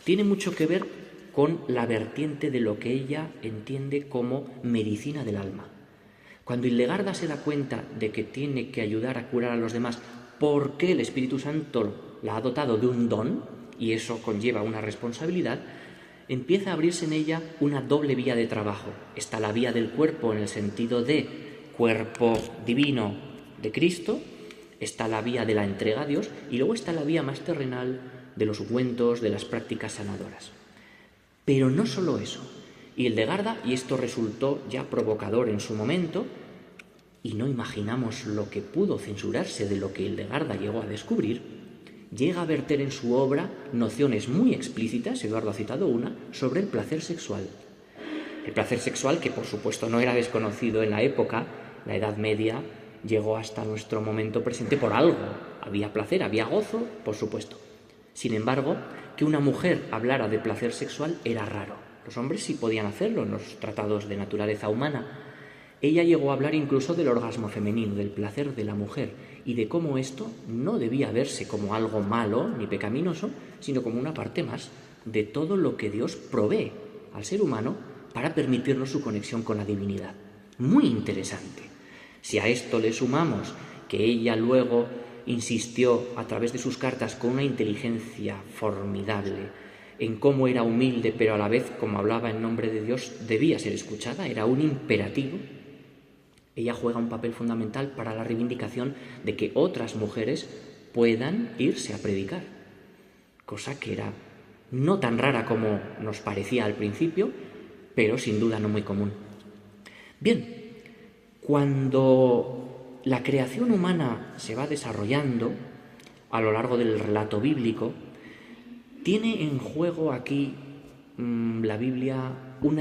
tiene mucho que ver con la vertiente de lo que ella entiende como medicina del alma. Cuando Hildegarda se da cuenta de que tiene que ayudar a curar a los demás porque el Espíritu Santo la ha dotado de un don, y eso conlleva una responsabilidad, empieza a abrirse en ella una doble vía de trabajo. Está la vía del cuerpo en el sentido de cuerpo divino de Cristo, está la vía de la entrega a Dios, y luego está la vía más terrenal de los ungüentos, de las prácticas sanadoras. Pero no solo eso. Hildegarda, y esto resultó ya provocador en su momento, y no imaginamos lo que pudo censurarse de lo que Hildegarda llegó a descubrir, llega a verter en su obra nociones muy explícitas, Eduardo ha citado una, sobre el placer sexual. El placer sexual, que por supuesto no era desconocido en la época, la Edad Media llegó hasta nuestro momento presente por algo. Había placer, había gozo, por supuesto. Sin embargo, que una mujer hablara de placer sexual era raro. Los hombres sí podían hacerlo en los tratados de naturaleza humana. Ella llegó a hablar incluso del orgasmo femenino, del placer de la mujer, y de cómo esto no debía verse como algo malo ni pecaminoso, sino como una parte más de todo lo que Dios provee al ser humano para permitirnos su conexión con la divinidad. Muy interesante. Si a esto le sumamos que ella luego insistió a través de sus cartas con una inteligencia formidable en cómo era humilde, pero a la vez, como hablaba en nombre de Dios, debía ser escuchada, era un imperativo. Ella juega un papel fundamental para la reivindicación de que otras mujeres puedan irse a predicar, cosa que era no tan rara como nos parecía al principio, pero sin duda no muy común. Bien, cuando la creación humana se va desarrollando a lo largo del relato bíblico, tiene en juego aquí la Biblia un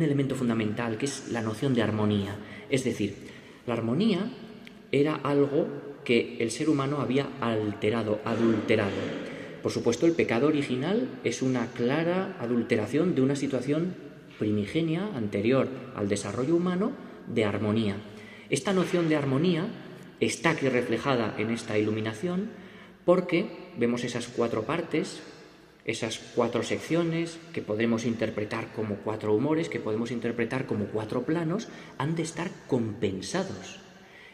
elemento fundamental, que es la noción de armonía. Es decir, la armonía era algo que el ser humano había alterado, adulterado. Por supuesto, el pecado original es una clara adulteración de una situación primigenia, anterior al desarrollo humano, de armonía. Esta noción de armonía está aquí reflejada en esta iluminación porque vemos esas 4 partes, esas 4 secciones que podemos interpretar como 4 humores, que podemos interpretar como 4 planos, han de estar compensados.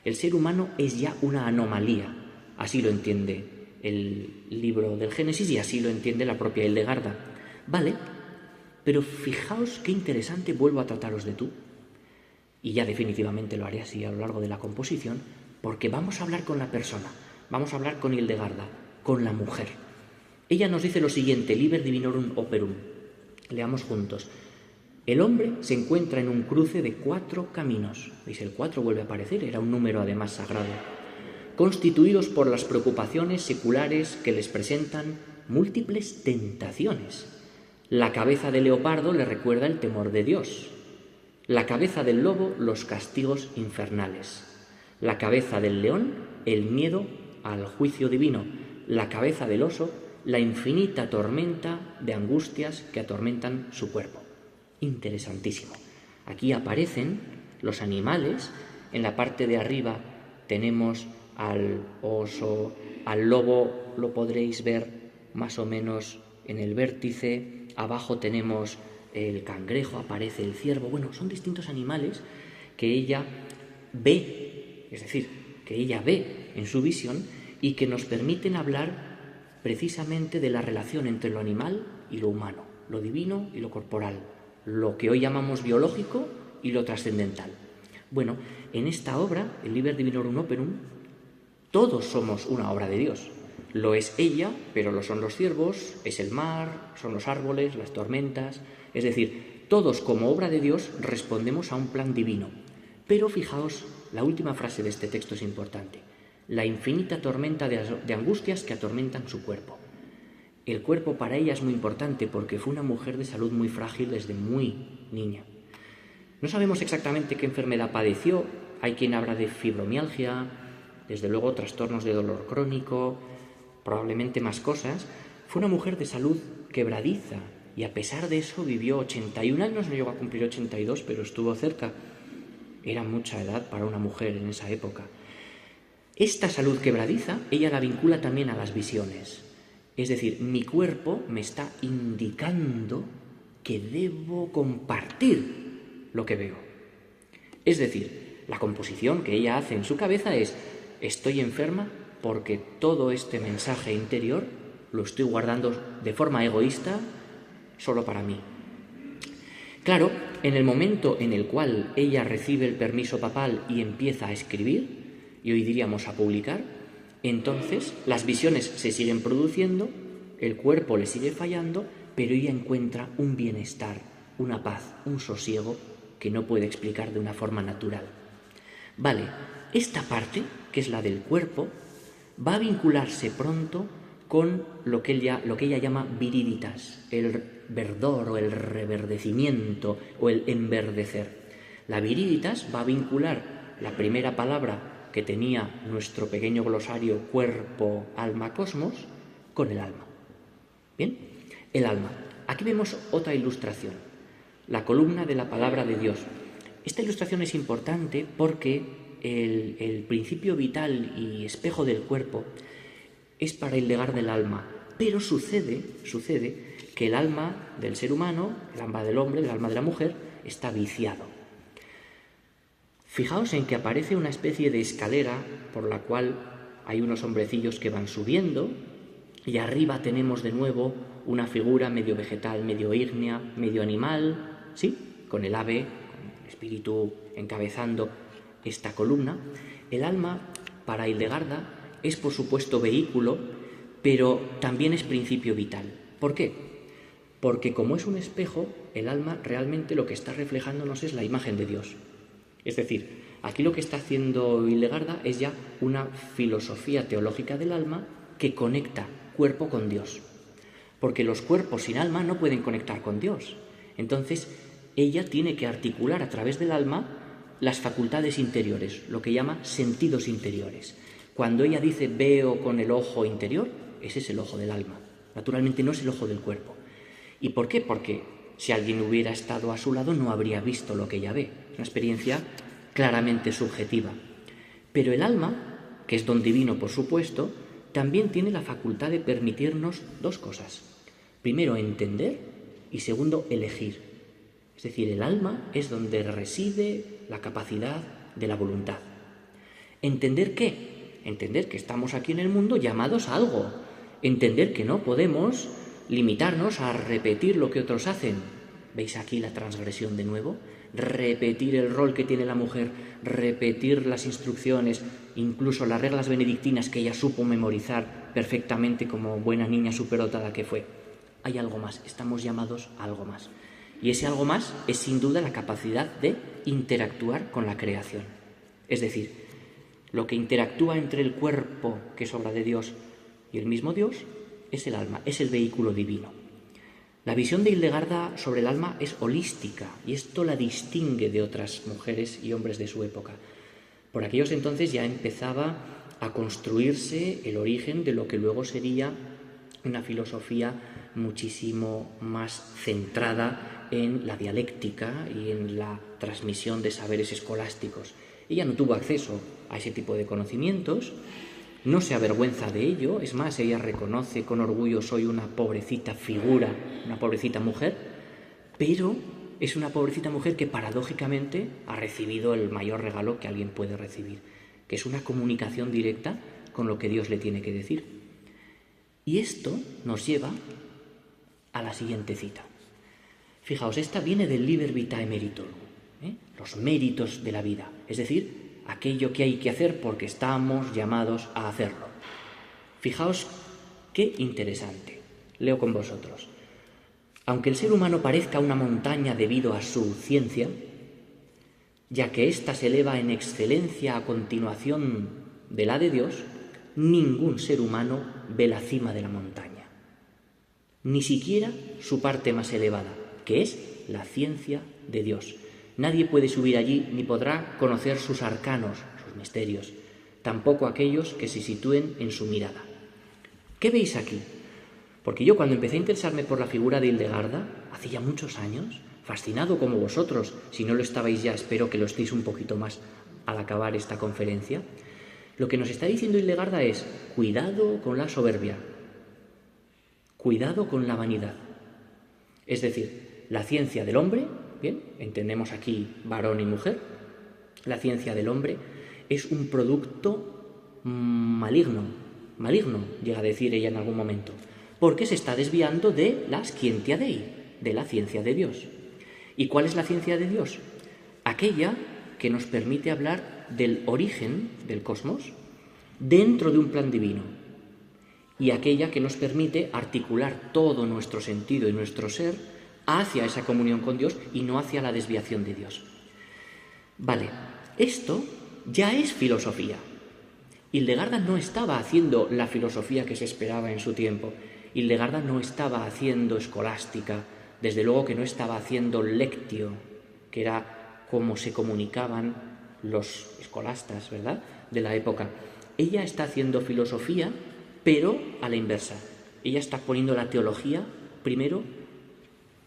El ser humano es ya una anomalía, así lo entiende el libro del Génesis y así lo entiende la propia Hildegarda. Vale, pero fijaos qué interesante, vuelvo a trataros de tú, y ya definitivamente lo haré así a lo largo de la composición, porque vamos a hablar con la persona, vamos a hablar con Hildegarda, con la mujer. Ella nos dice lo siguiente, Liber Divinorum Operum. Leamos juntos. El hombre se encuentra en un cruce de 4 caminos. ¿Veis? El 4 vuelve a aparecer, era un número además sagrado. Constituidos por las preocupaciones seculares que les presentan múltiples tentaciones. La cabeza del leopardo le recuerda el temor de Dios. La cabeza del lobo, los castigos infernales. La cabeza del león, el miedo al juicio divino. La cabeza del oso, la infinita tormenta de angustias que atormentan su cuerpo. Interesantísimo. Aquí aparecen los animales. En la parte de arriba tenemos al oso, al lobo, lo podréis ver más o menos en el vértice. Abajo tenemos el cangrejo, aparece el ciervo. Bueno, son distintos animales que ella ve, es decir, que ella ve en su visión y que nos permiten hablar precisamente de la relación entre lo animal y lo humano, lo divino y lo corporal, lo que hoy llamamos biológico y lo trascendental. Bueno, en esta obra, el Liber Divinorum Operum, todos somos una obra de Dios. Lo es ella, pero lo son los ciervos, es el mar, son los árboles, las tormentas. Es decir, todos como obra de Dios respondemos a un plan divino. Pero fijaos, la última frase de este texto es importante. La infinita tormenta de angustias que atormentan su cuerpo. El cuerpo para ella es muy importante porque fue una mujer de salud muy frágil desde muy niña. No sabemos exactamente qué enfermedad padeció. Hay quien habla de fibromialgia, desde luego trastornos de dolor crónico, probablemente más cosas. Fue una mujer de salud quebradiza y a pesar de eso vivió 81 años, no llegó a cumplir 82, pero estuvo cerca. Era mucha edad para una mujer en esa época. Esta salud quebradiza, ella la vincula también a las visiones. Es decir, mi cuerpo me está indicando que debo compartir lo que veo. Es decir, la composición que ella hace en su cabeza es: estoy enferma porque todo este mensaje interior lo estoy guardando de forma egoísta solo para mí. Claro, en el momento en el cual ella recibe el permiso papal y empieza a escribir, y hoy diríamos a publicar, entonces las visiones se siguen produciendo, el cuerpo le sigue fallando, pero ella encuentra un bienestar, una paz, un sosiego que no puede explicar de una forma natural. Vale, esta parte, que es la del cuerpo, va a vincularse pronto con lo que ella llama viriditas, el verdor o el reverdecimiento o el enverdecer. La viriditas va a vincular la primera palabra que tenía nuestro pequeño glosario cuerpo, alma, cosmos, con el alma. ¿Bien? El alma. Aquí vemos otra ilustración, la columna de la palabra de Dios. Esta ilustración es importante porque el principio vital y espejo del cuerpo es para Hildegarda del alma, pero sucede que el alma del ser humano, el alma del hombre, el alma de la mujer, está viciado. Fijaos en que aparece una especie de escalera por la cual hay unos hombrecillos que van subiendo y arriba tenemos de nuevo una figura medio vegetal, medio ígnea, medio animal, ¿sí? Con el ave, con el espíritu encabezando esta columna. El alma, para Hildegarda, es por supuesto vehículo, pero también es principio vital. ¿Por qué? Porque como es un espejo, el alma realmente lo que está reflejándonos es la imagen de Dios. Es decir, Aquí lo que está haciendo Hildegarda es ya una filosofía teológica del alma que conecta cuerpo con Dios. Porque los cuerpos sin alma no pueden conectar con Dios. Entonces, ella tiene que articular a través del alma las facultades interiores, lo que llama sentidos interiores. Cuando ella dice veo con el ojo interior, ese es el ojo del alma. Naturalmente no es el ojo del cuerpo. ¿Y por qué? Porque si alguien hubiera estado a su lado no habría visto lo que ella ve. Es una experiencia claramente subjetiva. Pero el alma, que es don divino por supuesto, también tiene la facultad de permitirnos dos cosas. Primero, entender y segundo, elegir. Es decir, el alma es donde reside la capacidad de la voluntad. ¿Entender qué? Entender que estamos aquí en el mundo llamados a algo. Entender que no podemos limitarnos a repetir lo que otros hacen. ¿Veis aquí la transgresión de nuevo? Repetir el rol que tiene la mujer, repetir las instrucciones, incluso las reglas benedictinas que ella supo memorizar perfectamente como buena niña superdotada que fue. Hay algo más, estamos llamados a algo más. Y ese algo más es sin duda la capacidad de interactuar con la creación. Es decir, lo que interactúa entre el cuerpo, que es obra de Dios, y el mismo Dios, es el alma, es el vehículo divino. La visión de Hildegarda sobre el alma es holística y esto la distingue de otras mujeres y hombres de su época. Por aquellos entonces ya empezaba a construirse el origen de lo que luego sería una filosofía muchísimo más centrada en la dialéctica y en la transmisión de saberes escolásticos. Ella no tuvo acceso a ese tipo de conocimientos, no se avergüenza de ello, es más, ella reconoce con orgullo soy una pobrecita figura, una pobrecita mujer, pero es una pobrecita mujer que paradójicamente ha recibido el mayor regalo que alguien puede recibir, que es una comunicación directa con lo que Dios le tiene que decir. Y esto nos lleva a la siguiente cita. Fijaos, esta viene del Liber Vitae Meritorum, los méritos de la vida, es decir, aquello que hay que hacer porque estamos llamados a hacerlo. Fijaos qué interesante. Leo con vosotros. Aunque el ser humano parezca una montaña debido a su ciencia, ya que ésta se eleva en excelencia a continuación de la de Dios, ningún ser humano ve la cima de la montaña, ni siquiera su parte más elevada, que es la ciencia de Dios. Nadie puede subir allí ni podrá conocer sus arcanos, sus misterios, tampoco aquellos que se sitúen en su mirada. ¿Qué veis aquí? Porque yo cuando empecé a interesarme por la figura de Hildegarda, hace ya muchos años, fascinado como vosotros, si no lo estabais ya, espero que lo estéis un poquito más al acabar esta conferencia, lo que nos está diciendo Hildegarda es, cuidado con la soberbia, cuidado con la vanidad. Es decir, la ciencia del hombre, bien, entendemos aquí varón y mujer, la ciencia del hombre es un producto maligno, llega a decir ella en algún momento, porque se está desviando de la scientia Dei, de la ciencia de Dios. ¿Y cuál es la ciencia de Dios? Aquella que nos permite hablar del origen del cosmos dentro de un plan divino y aquella que nos permite articular todo nuestro sentido y nuestro ser hacia esa comunión con Dios y no hacia la desviación de Dios. Vale, esto ya es filosofía. Hildegarda no estaba haciendo la filosofía que se esperaba en su tiempo. Hildegarda no estaba haciendo escolástica, desde luego que no estaba haciendo lectio, que era como se comunicaban los escolastas, ¿verdad?, de la época. Ella está haciendo filosofía, pero a la inversa. Ella está poniendo la teología primero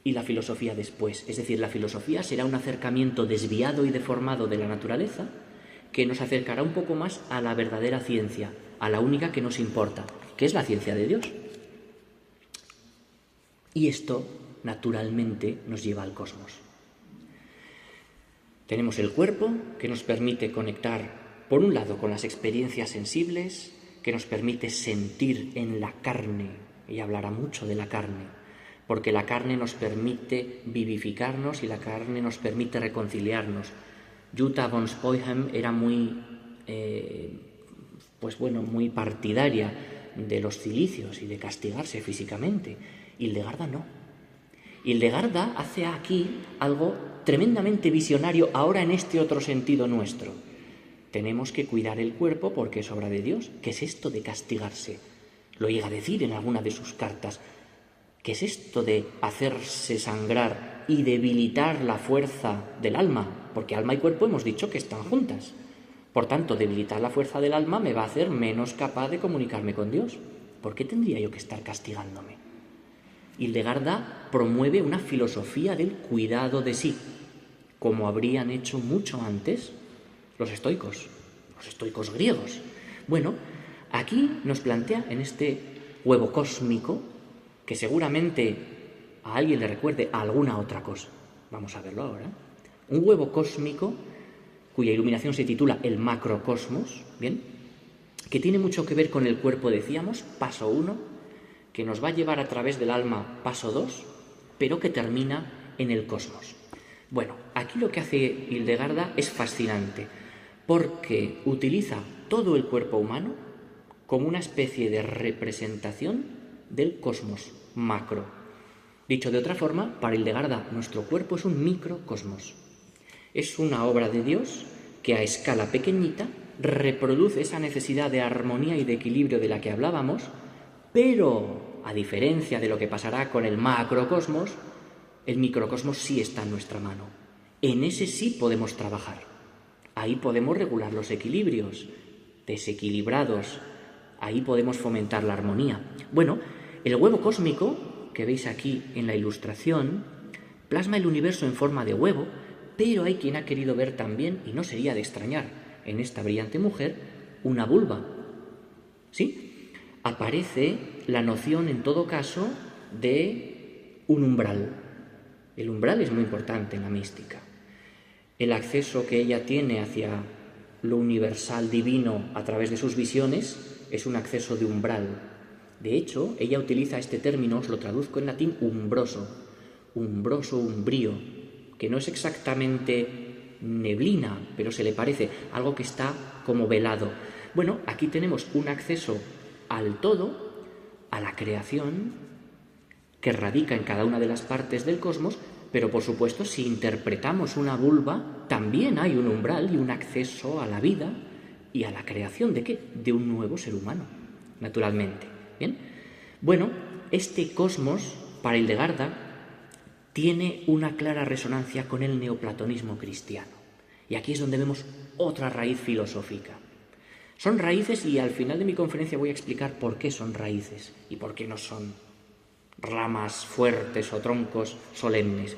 y la filosofía después. Es decir, la filosofía será un acercamiento desviado y deformado de la naturaleza que nos acercará un poco más a la verdadera ciencia, a la única que nos importa, que es la ciencia de Dios. Y esto, naturalmente, nos lleva al cosmos. Tenemos el cuerpo, que nos permite conectar, por un lado, con las experiencias sensibles, que nos permite sentir en la carne, y hablará mucho de la carne, porque la carne nos permite vivificarnos y la carne nos permite reconciliarnos. Jutta von Speuhem era muy partidaria de los cilicios y de castigarse físicamente. Hildegarda no. Hildegarda hace aquí algo tremendamente visionario ahora en este otro sentido nuestro. Tenemos que cuidar el cuerpo porque es obra de Dios. ¿Qué es esto de castigarse? Lo llega a decir en alguna de sus cartas. ¿Qué es esto de hacerse sangrar y debilitar la fuerza del alma? Porque alma y cuerpo hemos dicho que están juntas. Por tanto, debilitar la fuerza del alma me va a hacer menos capaz de comunicarme con Dios. ¿Por qué tendría yo que estar castigándome? Hildegarda promueve una filosofía del cuidado de sí, como habrían hecho mucho antes los estoicos griegos. Bueno, aquí nos plantea en este huevo cósmico, que seguramente a alguien le recuerde a alguna otra cosa. Vamos a verlo ahora. Un huevo cósmico cuya iluminación se titula el macrocosmos, ¿bien? Que tiene mucho que ver con el cuerpo, decíamos, paso 1, que nos va a llevar a través del alma, paso 2, pero que termina en el cosmos. Bueno, aquí lo que hace Hildegarda es fascinante, porque utiliza todo el cuerpo humano como una especie de representación del cosmos macro. Dicho de otra forma, para Hildegarda, nuestro cuerpo es un microcosmos. Es una obra de Dios que a escala pequeñita reproduce esa necesidad de armonía y de equilibrio de la que hablábamos, pero, a diferencia de lo que pasará con el macrocosmos, el microcosmos sí está en nuestra mano. En ese sí podemos trabajar. Ahí podemos regular los equilibrios desequilibrados. Ahí podemos fomentar la armonía. Bueno, el huevo cósmico, que veis aquí en la ilustración, plasma el universo en forma de huevo, pero hay quien ha querido ver también, y no sería de extrañar en esta brillante mujer, una vulva. ¿Sí? Aparece la noción, en todo caso, de un umbral. El umbral es muy importante en la mística. El acceso que ella tiene hacia lo universal divino a través de sus visiones es un acceso de umbral. De hecho, ella utiliza este término, os lo traduzco en latín, umbroso, umbrío, que no es exactamente neblina, pero se le parece algo que está como velado. Bueno, aquí tenemos un acceso al todo, a la creación, que radica en cada una de las partes del cosmos, pero por supuesto, si interpretamos una vulva, también hay un umbral y un acceso a la vida y a la creación ¿de qué? De un nuevo ser humano, naturalmente. ¿Bien? Bueno, este cosmos, para Hildegarda, tiene una clara resonancia con el neoplatonismo cristiano. Y aquí es donde vemos otra raíz filosófica. Son raíces y al final de mi conferencia voy a explicar por qué son raíces y por qué no son ramas fuertes o troncos solemnes.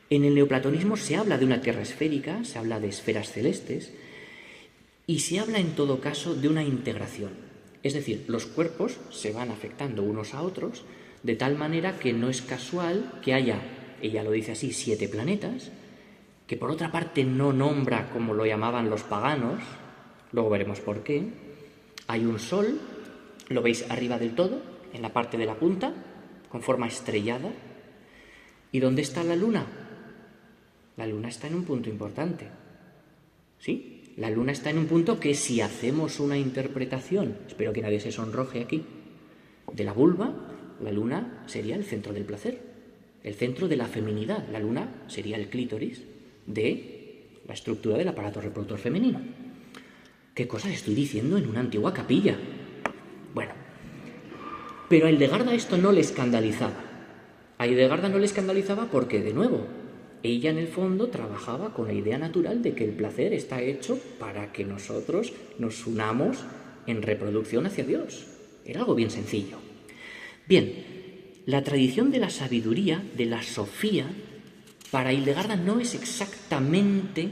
En el neoplatonismo se habla de una tierra esférica, se habla de esferas celestes y se habla en todo caso de una integración. Es decir, los cuerpos se van afectando unos a otros de tal manera que no es casual que haya, ella lo dice así, 7 planetas, que por otra parte no nombra como lo llamaban los paganos, luego veremos por qué. Hay un sol, lo veis arriba del todo, en la parte de la punta, con forma estrellada. ¿Y dónde está la luna? La luna está en un punto importante. ¿Sí? La luna está en un punto que si hacemos una interpretación, espero que nadie se sonroje aquí, de la vulva, la luna sería el centro del placer, el centro de la feminidad. La luna sería el clítoris de la estructura del aparato reproductor femenino. ¿Qué cosas estoy diciendo en una antigua capilla? Bueno, pero a Hildegarda esto no le escandalizaba. A Hildegarda no le escandalizaba porque, de nuevo, ella en el fondo trabajaba con la idea natural de que el placer está hecho para que nosotros nos unamos en reproducción hacia Dios. Era algo bien sencillo. Bien, la tradición de la sabiduría, de la sofía, para Hildegarda no es exactamente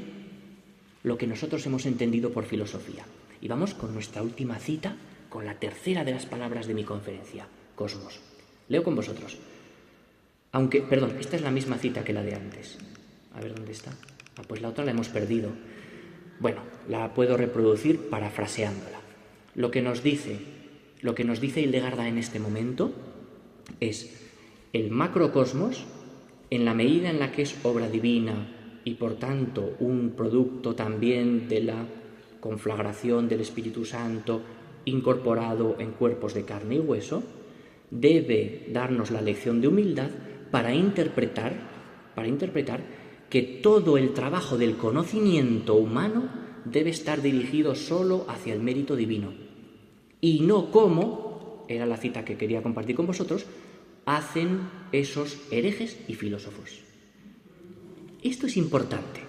lo que nosotros hemos entendido por filosofía. Y vamos con nuestra última cita, con la tercera de las palabras de mi conferencia, cosmos. Leo con vosotros. Esta es la misma cita que la de antes. A ver dónde está. Pues la otra la hemos perdido. Bueno, la puedo reproducir parafraseándola. Lo que nos dice Hildegarda en este momento es el macrocosmos, en la medida en la que es obra divina y por tanto un producto también de la conflagración del Espíritu Santo incorporado en cuerpos de carne y hueso, debe darnos la lección de humildad para interpretar que todo el trabajo del conocimiento humano debe estar dirigido solo hacia el mérito divino y no como, era la cita que quería compartir con vosotros, hacen esos herejes y filósofos. Esto es importante.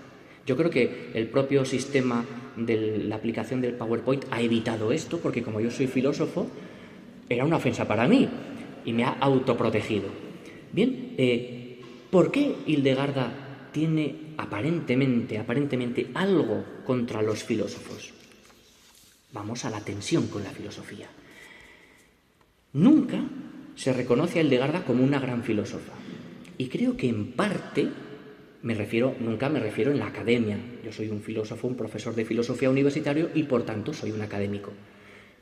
Yo creo que el propio sistema de la aplicación del PowerPoint ha evitado esto, porque como yo soy filósofo, era una ofensa para mí y me ha autoprotegido. Bien, ¿por qué Hildegarda tiene aparentemente algo contra los filósofos? Vamos a la tensión con la filosofía. Nunca se reconoce a Hildegarda como una gran filósofa. Y creo que en parte, nunca me refiero en la academia. Yo soy un filósofo, un profesor de filosofía universitario y por tanto soy un académico.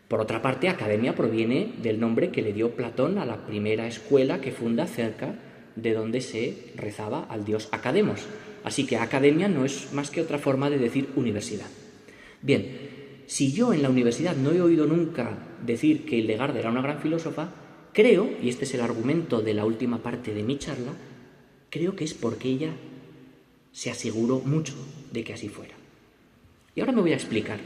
Por otra parte, academia proviene del nombre que le dio Platón a la primera escuela que funda cerca de donde se rezaba al dios Academos. Así que academia no es más que otra forma de decir universidad. Bien, si yo en la universidad no he oído nunca decir que Hildegarda era una gran filósofa, creo, y este es el argumento de la última parte de mi charla, creo que es porque ella se aseguró mucho de que así fuera. Y ahora me voy a explicar.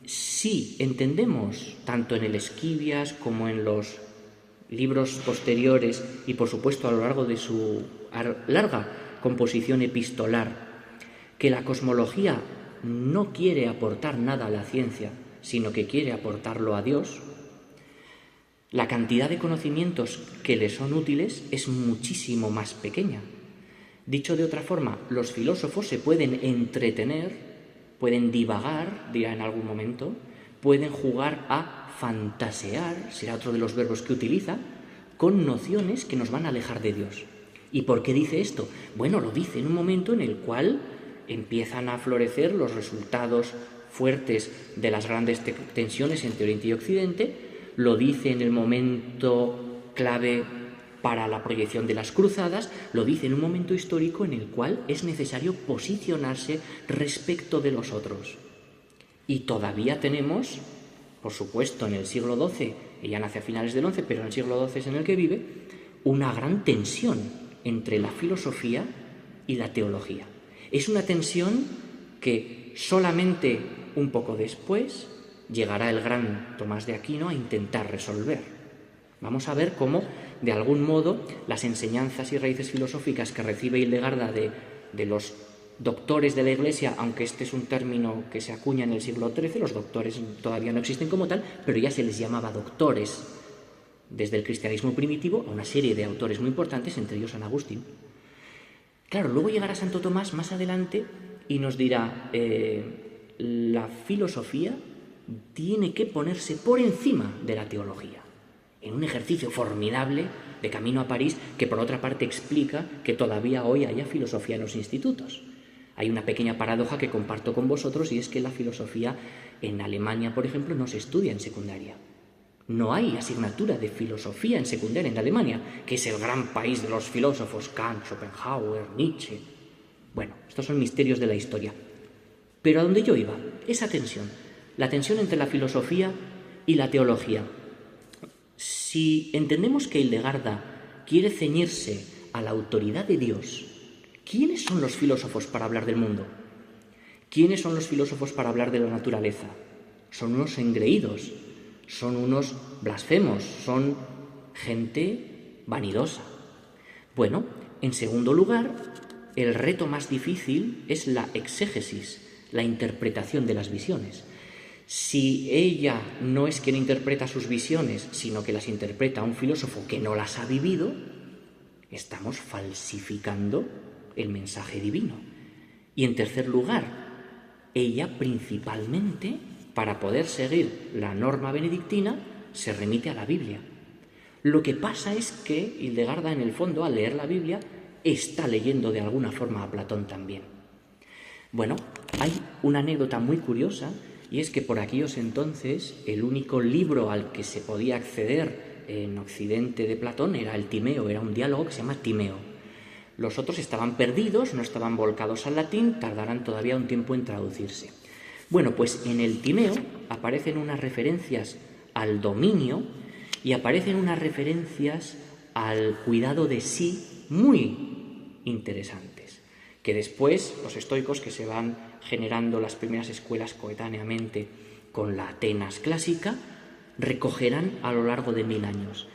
Si entendemos, tanto en el Esquivias como en los libros posteriores y por supuesto a lo largo de su larga composición epistolar, que la cosmología no quiere aportar nada a la ciencia, sino que quiere aportarlo a Dios, la cantidad de conocimientos que le son útiles es muchísimo más pequeña. Dicho de otra forma, los filósofos se pueden entretener, pueden divagar, dirá en algún momento, pueden jugar a fantasear, será otro de los verbos que utiliza, con nociones que nos van a alejar de Dios. ¿Y por qué dice esto? Bueno, lo dice en un momento en el cual empiezan a florecer los resultados fuertes de las grandes tensiones entre Oriente y Occidente, lo dice en el momento clave para la proyección de las cruzadas, lo dice en un momento histórico en el cual es necesario posicionarse respecto de los otros. Y todavía tenemos, por supuesto, en el siglo XII, ella nace a finales del XI, pero en el siglo XII es en el que vive, una gran tensión entre la filosofía y la teología. Es una tensión que solamente un poco después llegará el gran Tomás de Aquino a intentar resolver. Vamos a ver cómo, de algún modo, las enseñanzas y raíces filosóficas que recibe Hildegarda de los doctores de la Iglesia, aunque este es un término que se acuña en el siglo XIII, los doctores todavía no existen como tal, pero ya se les llamaba doctores desde el cristianismo primitivo a una serie de autores muy importantes, entre ellos San Agustín. Claro, luego llegará Santo Tomás más adelante y nos dirá, la filosofía tiene que ponerse por encima de la teología, en un ejercicio formidable de camino a París que por otra parte explica que todavía hoy haya filosofía en los institutos. Hay una pequeña paradoja que comparto con vosotros y es que la filosofía en Alemania, por ejemplo, no se estudia en secundaria. No hay asignatura de filosofía en secundaria en Alemania, que es el gran país de los filósofos, Kant, Schopenhauer, Nietzsche. Bueno, estos son misterios de la historia. Pero a donde yo iba, esa tensión, la tensión entre la filosofía y la teología. Si entendemos que Hildegarda quiere ceñirse a la autoridad de Dios, ¿quiénes son los filósofos para hablar del mundo? ¿Quiénes son los filósofos para hablar de la naturaleza? Son unos engreídos, son unos blasfemos, son gente vanidosa. Bueno, en segundo lugar, el reto más difícil es la exégesis, la interpretación de las visiones. Si ella no es quien interpreta sus visiones, sino que las interpreta un filósofo que no las ha vivido, estamos falsificando el mensaje divino. Y en tercer lugar, ella principalmente, para poder seguir la norma benedictina, se remite a la Biblia. Lo que pasa es que Hildegarda, en el fondo, al leer la Biblia, está leyendo de alguna forma a Platón también. Bueno, hay una anécdota muy curiosa, y es que por aquellos entonces el único libro al que se podía acceder en Occidente de Platón era el Timeo, era un diálogo que se llama Timeo. Los otros estaban perdidos, no estaban volcados al latín, tardarán todavía un tiempo en traducirse. Bueno, pues en el Timeo aparecen unas referencias al dominio y aparecen unas referencias al cuidado de sí muy interesantes, que después los estoicos, que se van generando las primeras escuelas coetáneamente con la Atenas clásica, recogerán a lo largo de 1000 años.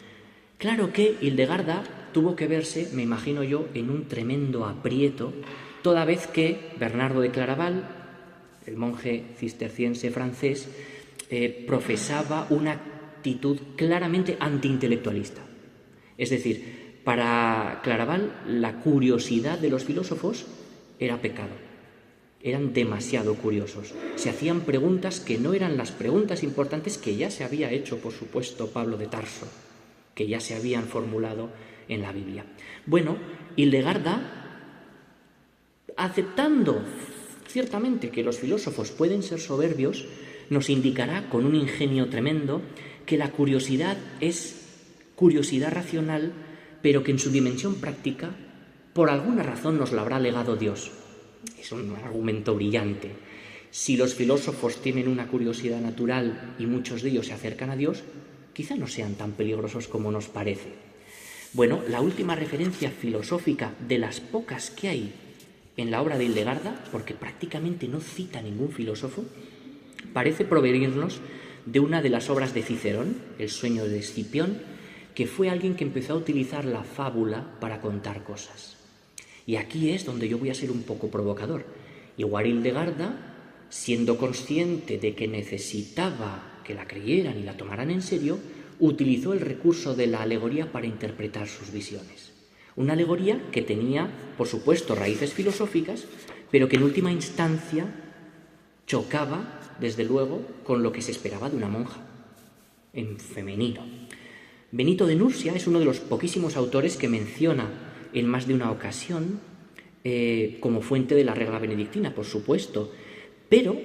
Claro que Hildegarda tuvo que verse, me imagino yo, en un tremendo aprieto, toda vez que Bernardo de Claraval, el monje cisterciense francés, profesaba una actitud claramente antiintelectualista. Es decir, para Claraval la curiosidad de los filósofos era pecado. Eran demasiado curiosos. Se hacían preguntas que no eran las preguntas importantes que ya se había hecho, por supuesto, Pablo de Tarso, que ya se habían formulado en la Biblia. Bueno, Hildegarda, aceptando ciertamente que los filósofos pueden ser soberbios, nos indicará con un ingenio tremendo que la curiosidad es curiosidad racional, pero que en su dimensión práctica, por alguna razón nos la habrá legado Dios. Es un argumento brillante. Si los filósofos tienen una curiosidad natural y muchos de ellos se acercan a Dios, quizá no sean tan peligrosos como nos parece. Bueno, la última referencia filosófica de las pocas que hay en la obra de Hildegarda, porque prácticamente no cita ningún filósofo, parece provenirnos de una de las obras de Cicerón, El sueño de Escipión, que fue alguien que empezó a utilizar la fábula para contar cosas. Y aquí es donde yo voy a ser un poco provocador. Igual Hildegarda, siendo consciente de que necesitaba que la creyeran y la tomaran en serio, utilizó el recurso de la alegoría para interpretar sus visiones. Una alegoría que tenía, por supuesto, raíces filosóficas, pero que en última instancia chocaba, desde luego, con lo que se esperaba de una monja, en femenino. Benito de Nursia es uno de los poquísimos autores que menciona en más de una ocasión como fuente de la regla benedictina, por supuesto, pero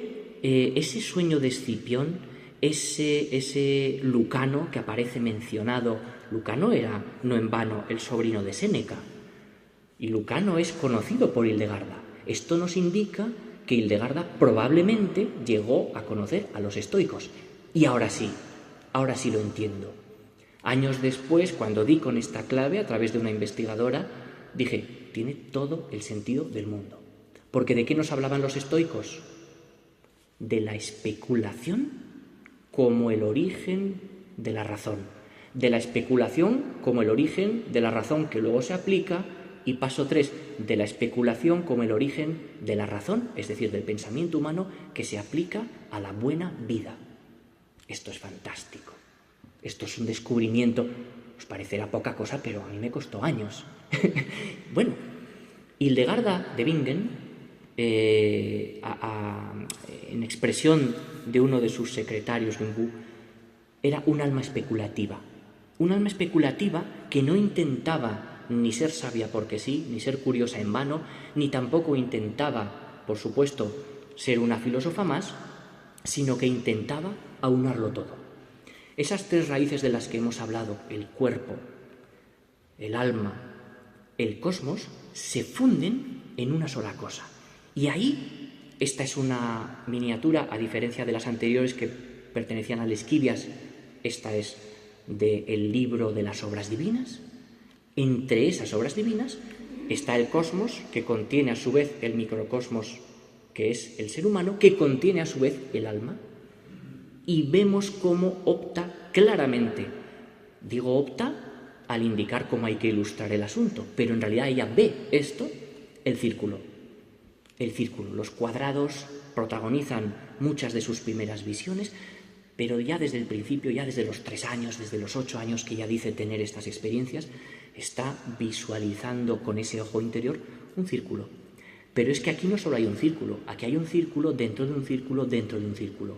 ese sueño de Escipión, ese Lucano que aparece mencionado, Lucano era, no en vano, el sobrino de Séneca, y Lucano es conocido por Hildegarda. Esto nos indica que Hildegarda probablemente llegó a conocer a los estoicos. Y ahora sí lo entiendo. Años después, cuando di con esta clave a través de una investigadora, dije, tiene todo el sentido del mundo. Porque ¿de qué nos hablaban los estoicos? De la especulación como el origen de la razón. De la especulación como el origen de la razón que luego se aplica. Y paso 3, de la especulación como el origen de la razón, es decir, del pensamiento humano que se aplica a la buena vida. Esto es fantástico. Esto es un descubrimiento. Os parecerá poca cosa, pero a mí me costó años. Bueno, Hildegarda de Bingen, en expresión de uno de sus secretarios, Rimbaud, era un alma especulativa. Un alma especulativa que no intentaba ni ser sabia porque sí, ni ser curiosa en vano, ni tampoco intentaba, por supuesto, ser una filósofa más, sino que intentaba aunarlo todo. Esas 3 raíces de las que hemos hablado, el cuerpo, el alma, el cosmos, se funden en una sola cosa. Y ahí, esta es una miniatura, a diferencia de las anteriores que pertenecían a Lesquivias, esta es del libro de las obras divinas. Entre esas obras divinas está el cosmos, que contiene a su vez el microcosmos, que es el ser humano, que contiene a su vez el alma. Y vemos cómo opta claramente. Digo opta al indicar cómo hay que ilustrar el asunto, pero en realidad ella ve esto, el círculo. El círculo, los cuadrados protagonizan muchas de sus primeras visiones, pero ya desde el principio, ya desde los 3 años, desde los 8 años que ella dice tener estas experiencias, está visualizando con ese ojo interior un círculo. Pero es que aquí no solo hay un círculo, aquí hay un círculo dentro de un círculo dentro de un círculo.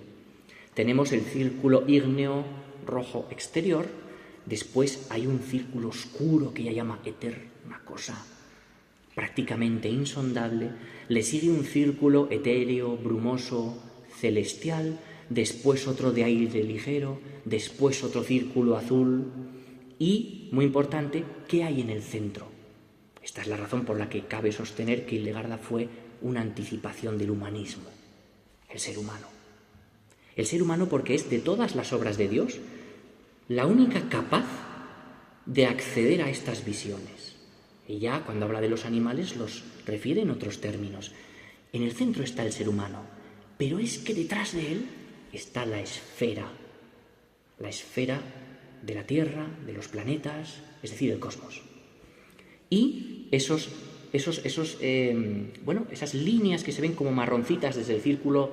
Tenemos el círculo ígneo rojo exterior, después hay un círculo oscuro que ella llama éter, una cosa prácticamente insondable, le sigue un círculo etéreo, brumoso, celestial, después otro de aire ligero, después otro círculo azul y, muy importante, ¿qué hay en el centro? Esta es la razón por la que cabe sostener que Hildegarda fue una anticipación del humanismo, el ser humano. El ser humano porque es de todas las obras de Dios la única capaz de acceder a estas visiones. Y ya cuando habla de los animales los refiere en otros términos. En el centro está el ser humano, pero es que detrás de él está la esfera de la Tierra, de los planetas, es decir, el cosmos. Y esas líneas que se ven como marroncitas desde el círculo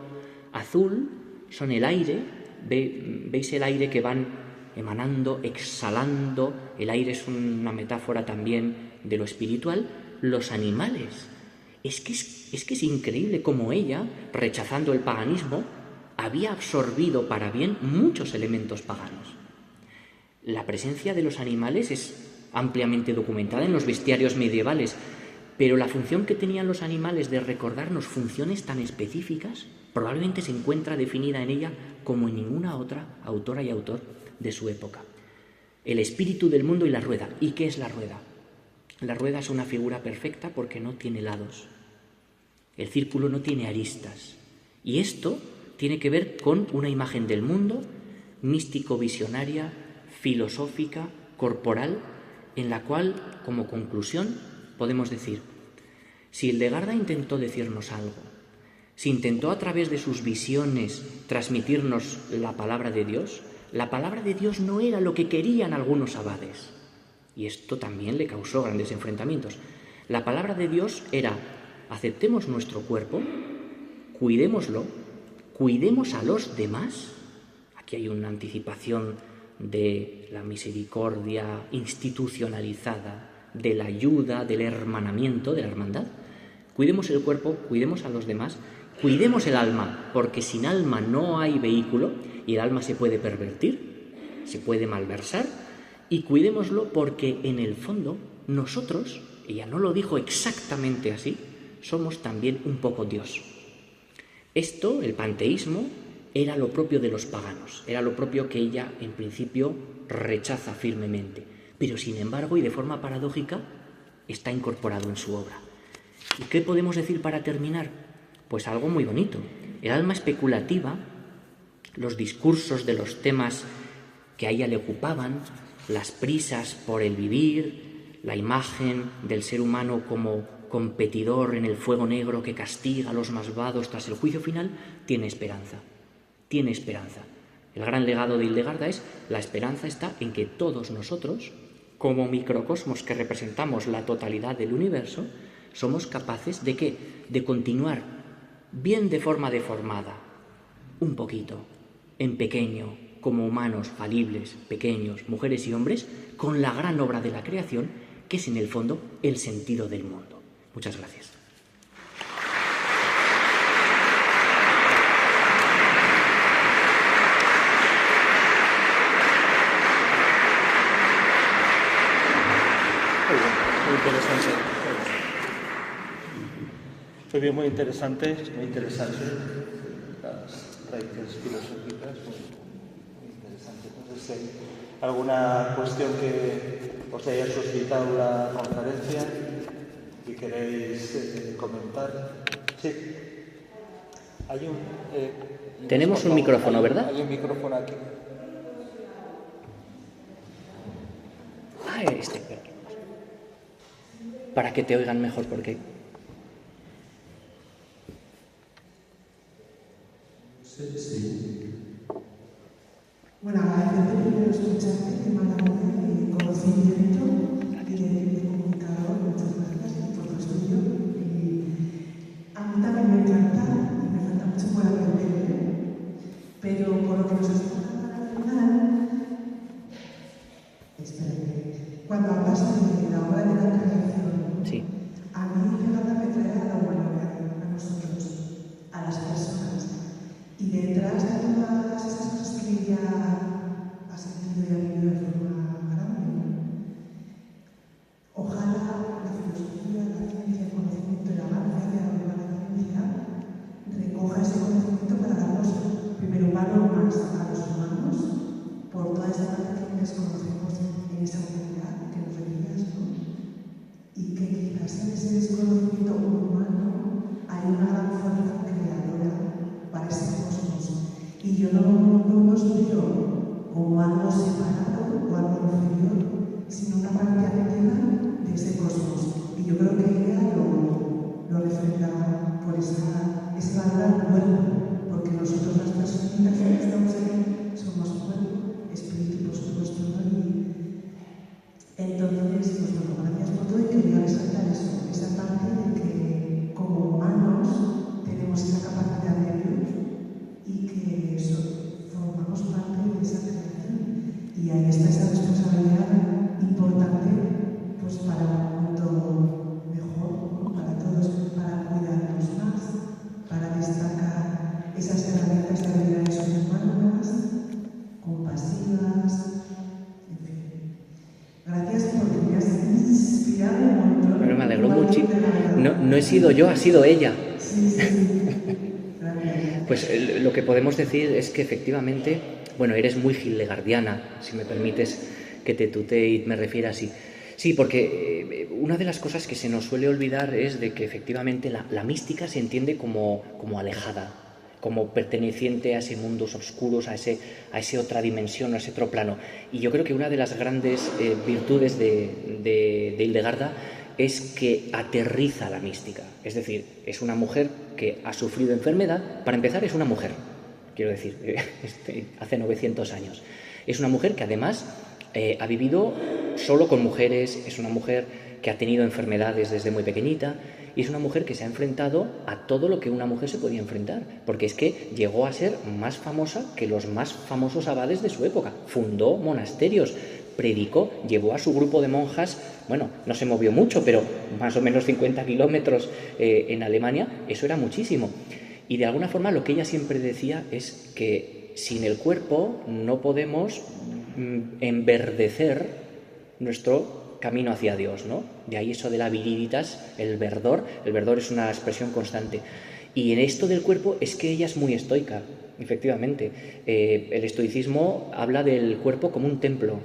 azul son el aire. Veis el aire que van emanando, exhalando. El aire es una metáfora también de lo espiritual. Los animales. Es que es increíble cómo ella, rechazando el paganismo, había absorbido para bien muchos elementos paganos. La presencia de los animales es ampliamente documentada en los bestiarios medievales, pero la función que tenían los animales de recordarnos funciones tan específicas probablemente se encuentra definida en ella como en ninguna otra autora y autor de su época. El espíritu del mundo y la rueda. ¿Y qué es la rueda? La rueda es una figura perfecta porque no tiene lados. El círculo no tiene aristas. Y esto tiene que ver con una imagen del mundo místico-visionaria, filosófica, corporal, en la cual, como conclusión, podemos decir, si Hildegarda intentó decirnos algo, si intentó a través de sus visiones transmitirnos la palabra de Dios no era lo que querían algunos abades. Y esto también le causó grandes enfrentamientos. La palabra de Dios era, aceptemos nuestro cuerpo, cuidémoslo, cuidemos a los demás. Aquí hay una anticipación de la misericordia institucionalizada, de la ayuda, del hermanamiento, de la hermandad. Cuidemos el cuerpo, cuidemos a los demás, cuidemos el alma, porque sin alma no hay vehículo y el alma se puede pervertir, se puede malversar, y cuidémoslo porque en el fondo nosotros, ella no lo dijo exactamente así, somos también un poco Dios. Esto, el panteísmo, era lo propio de los paganos, era lo propio que ella en principio rechaza firmemente, pero sin embargo y de forma paradójica está incorporado en su obra. ¿Y qué podemos decir para terminar? Pues algo muy bonito. El alma especulativa, los discursos de los temas que a ella le ocupaban, las prisas por el vivir, la imagen del ser humano como competidor en el fuego negro que castiga a los malvados tras el juicio final, tiene esperanza. Tiene esperanza. El gran legado de Hildegarda es la esperanza está en que todos nosotros, como microcosmos que representamos la totalidad del universo, somos capaces de ¿qué? De continuar bien de forma deformada, un poquito, en pequeño, como humanos falibles, pequeños, mujeres y hombres, con la gran obra de la creación, que es en el fondo el sentido del mundo. Muchas gracias. Muy interesante. Muy bien, muy interesante las raíces filosóficas, muy interesante. No sé si hay alguna cuestión que os haya suscitado la conferencia que queréis comentar. Sí. Hay Tenemos un micrófono, ¿verdad? Hay un micrófono aquí. Para que te oigan mejor, porque... Sí. Bueno, agradecerte primero escucharte, que me ha dado de conocimiento y de comunicador. Muchas gracias por tu estudio. A mí también me encanta y me falta mucho por aprender, pero por lo que nos está hablando al final, cuando hablas de la obra de la creación, Sí. a mí Hildegarda me trae a la humanidad, a nosotros, a las personas. Y detrás de todas esas cosas que ella ha sentido y ha vivido de forma grande, ojalá la filosofía, la ciencia, el conocimiento y la avance hacia donde va la ciencia recoja ese conocimiento para darnos primero valor más a los humanos por toda esa parte que desconocemos en esa humanidad que nos decías, ¿no? Y que quizás en ese desconocimiento humano hay una gran fuerza creadora para ese cosmos. Y yo no los veo como algo separado o algo inferior, sino no he sido yo, ha sido ella. Sí, sí. Gracias. Pues lo que podemos decir es que efectivamente, bueno, eres muy hildegardiana, si me permites que te tutee y me refiera así. Sí, porque una de las cosas que se nos suele olvidar es de que efectivamente la mística se entiende como alejada, como perteneciente a ese mundos oscuros, a ese otra dimensión, a ese otro plano. Y yo creo que una de las grandes virtudes de Hildegarda es que aterriza la mística. Es decir, es una mujer que ha sufrido enfermedad. Para empezar, es una mujer, quiero decir, hace 900 años. Es una mujer que además ha vivido solo con mujeres, es una mujer que ha tenido enfermedades desde muy pequeñita y es una mujer que se ha enfrentado a todo lo que una mujer se podía enfrentar, porque es que llegó a ser más famosa que los más famosos abades de su época. Fundó monasterios, predicó, llevó a su grupo de monjas, bueno, no se movió mucho, pero más o menos 50 kilómetros en Alemania, eso era muchísimo. Y de alguna forma lo que ella siempre decía es que sin el cuerpo no podemos enverdecer nuestro camino hacia Dios, ¿no? De ahí eso de la viriditas, el verdor es una expresión constante. Y en esto del cuerpo es que ella es muy estoica, efectivamente. El estoicismo habla del cuerpo como un templo.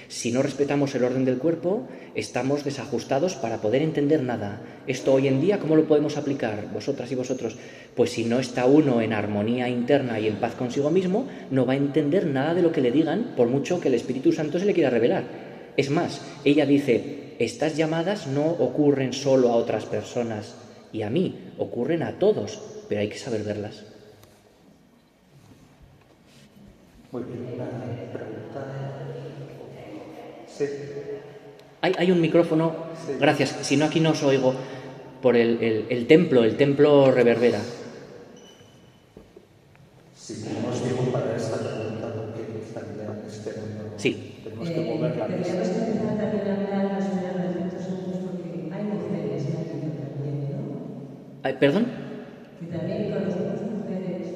Si no respetamos el orden del cuerpo, estamos desajustados para poder entender nada. Esto hoy en día, ¿cómo lo podemos aplicar, vosotras y vosotros? Pues si no está uno en armonía interna y en paz consigo mismo, no va a entender nada de lo que le digan, por mucho que el Espíritu Santo se le quiera revelar. Es más, ella dice, estas llamadas no ocurren solo a otras personas y a mí, ocurren a todos, pero hay que saber verlas. Muy bien, una pregunta. Sí. Hay un micrófono, Sí. Gracias, si no aquí no os oigo, por el templo reverbera. Si tenemos tiempo para esta pregunta, porque estaría esperando. Sí. Tenemos que mover la mesa. Tendríamos que empezar también a hablar los 900 años porque hay mujeres en la vida también, ¿no? ¿Perdón? Que también conocemos mujeres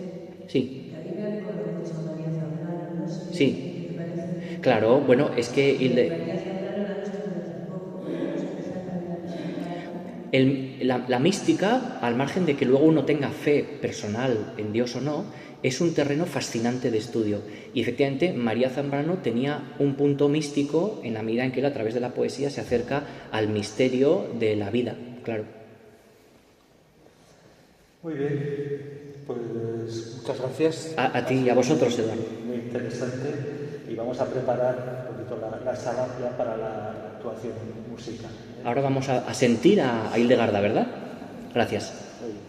Sí. que a mí me recuerda mucho a María Zambrano, no sé Sí. qué te parece. Claro, bueno, es que María Zambrano la hemos tenido hace poco, podemos empezar también a explicar. la mística, al margen de que luego uno tenga fe personal en Dios o no, es un terreno fascinante de estudio. Y efectivamente María Zambrano tenía un punto místico en la medida en que él, a través de la poesía, se acerca al misterio de la vida, claro. Muy bien, pues muchas gracias. A ti y a vosotros, Eduardo. Muy interesante, y vamos a preparar un poquito la sala ya para la actuación musical. Ahora vamos a sentir a Hildegarda, ¿verdad? Gracias. Muy bien.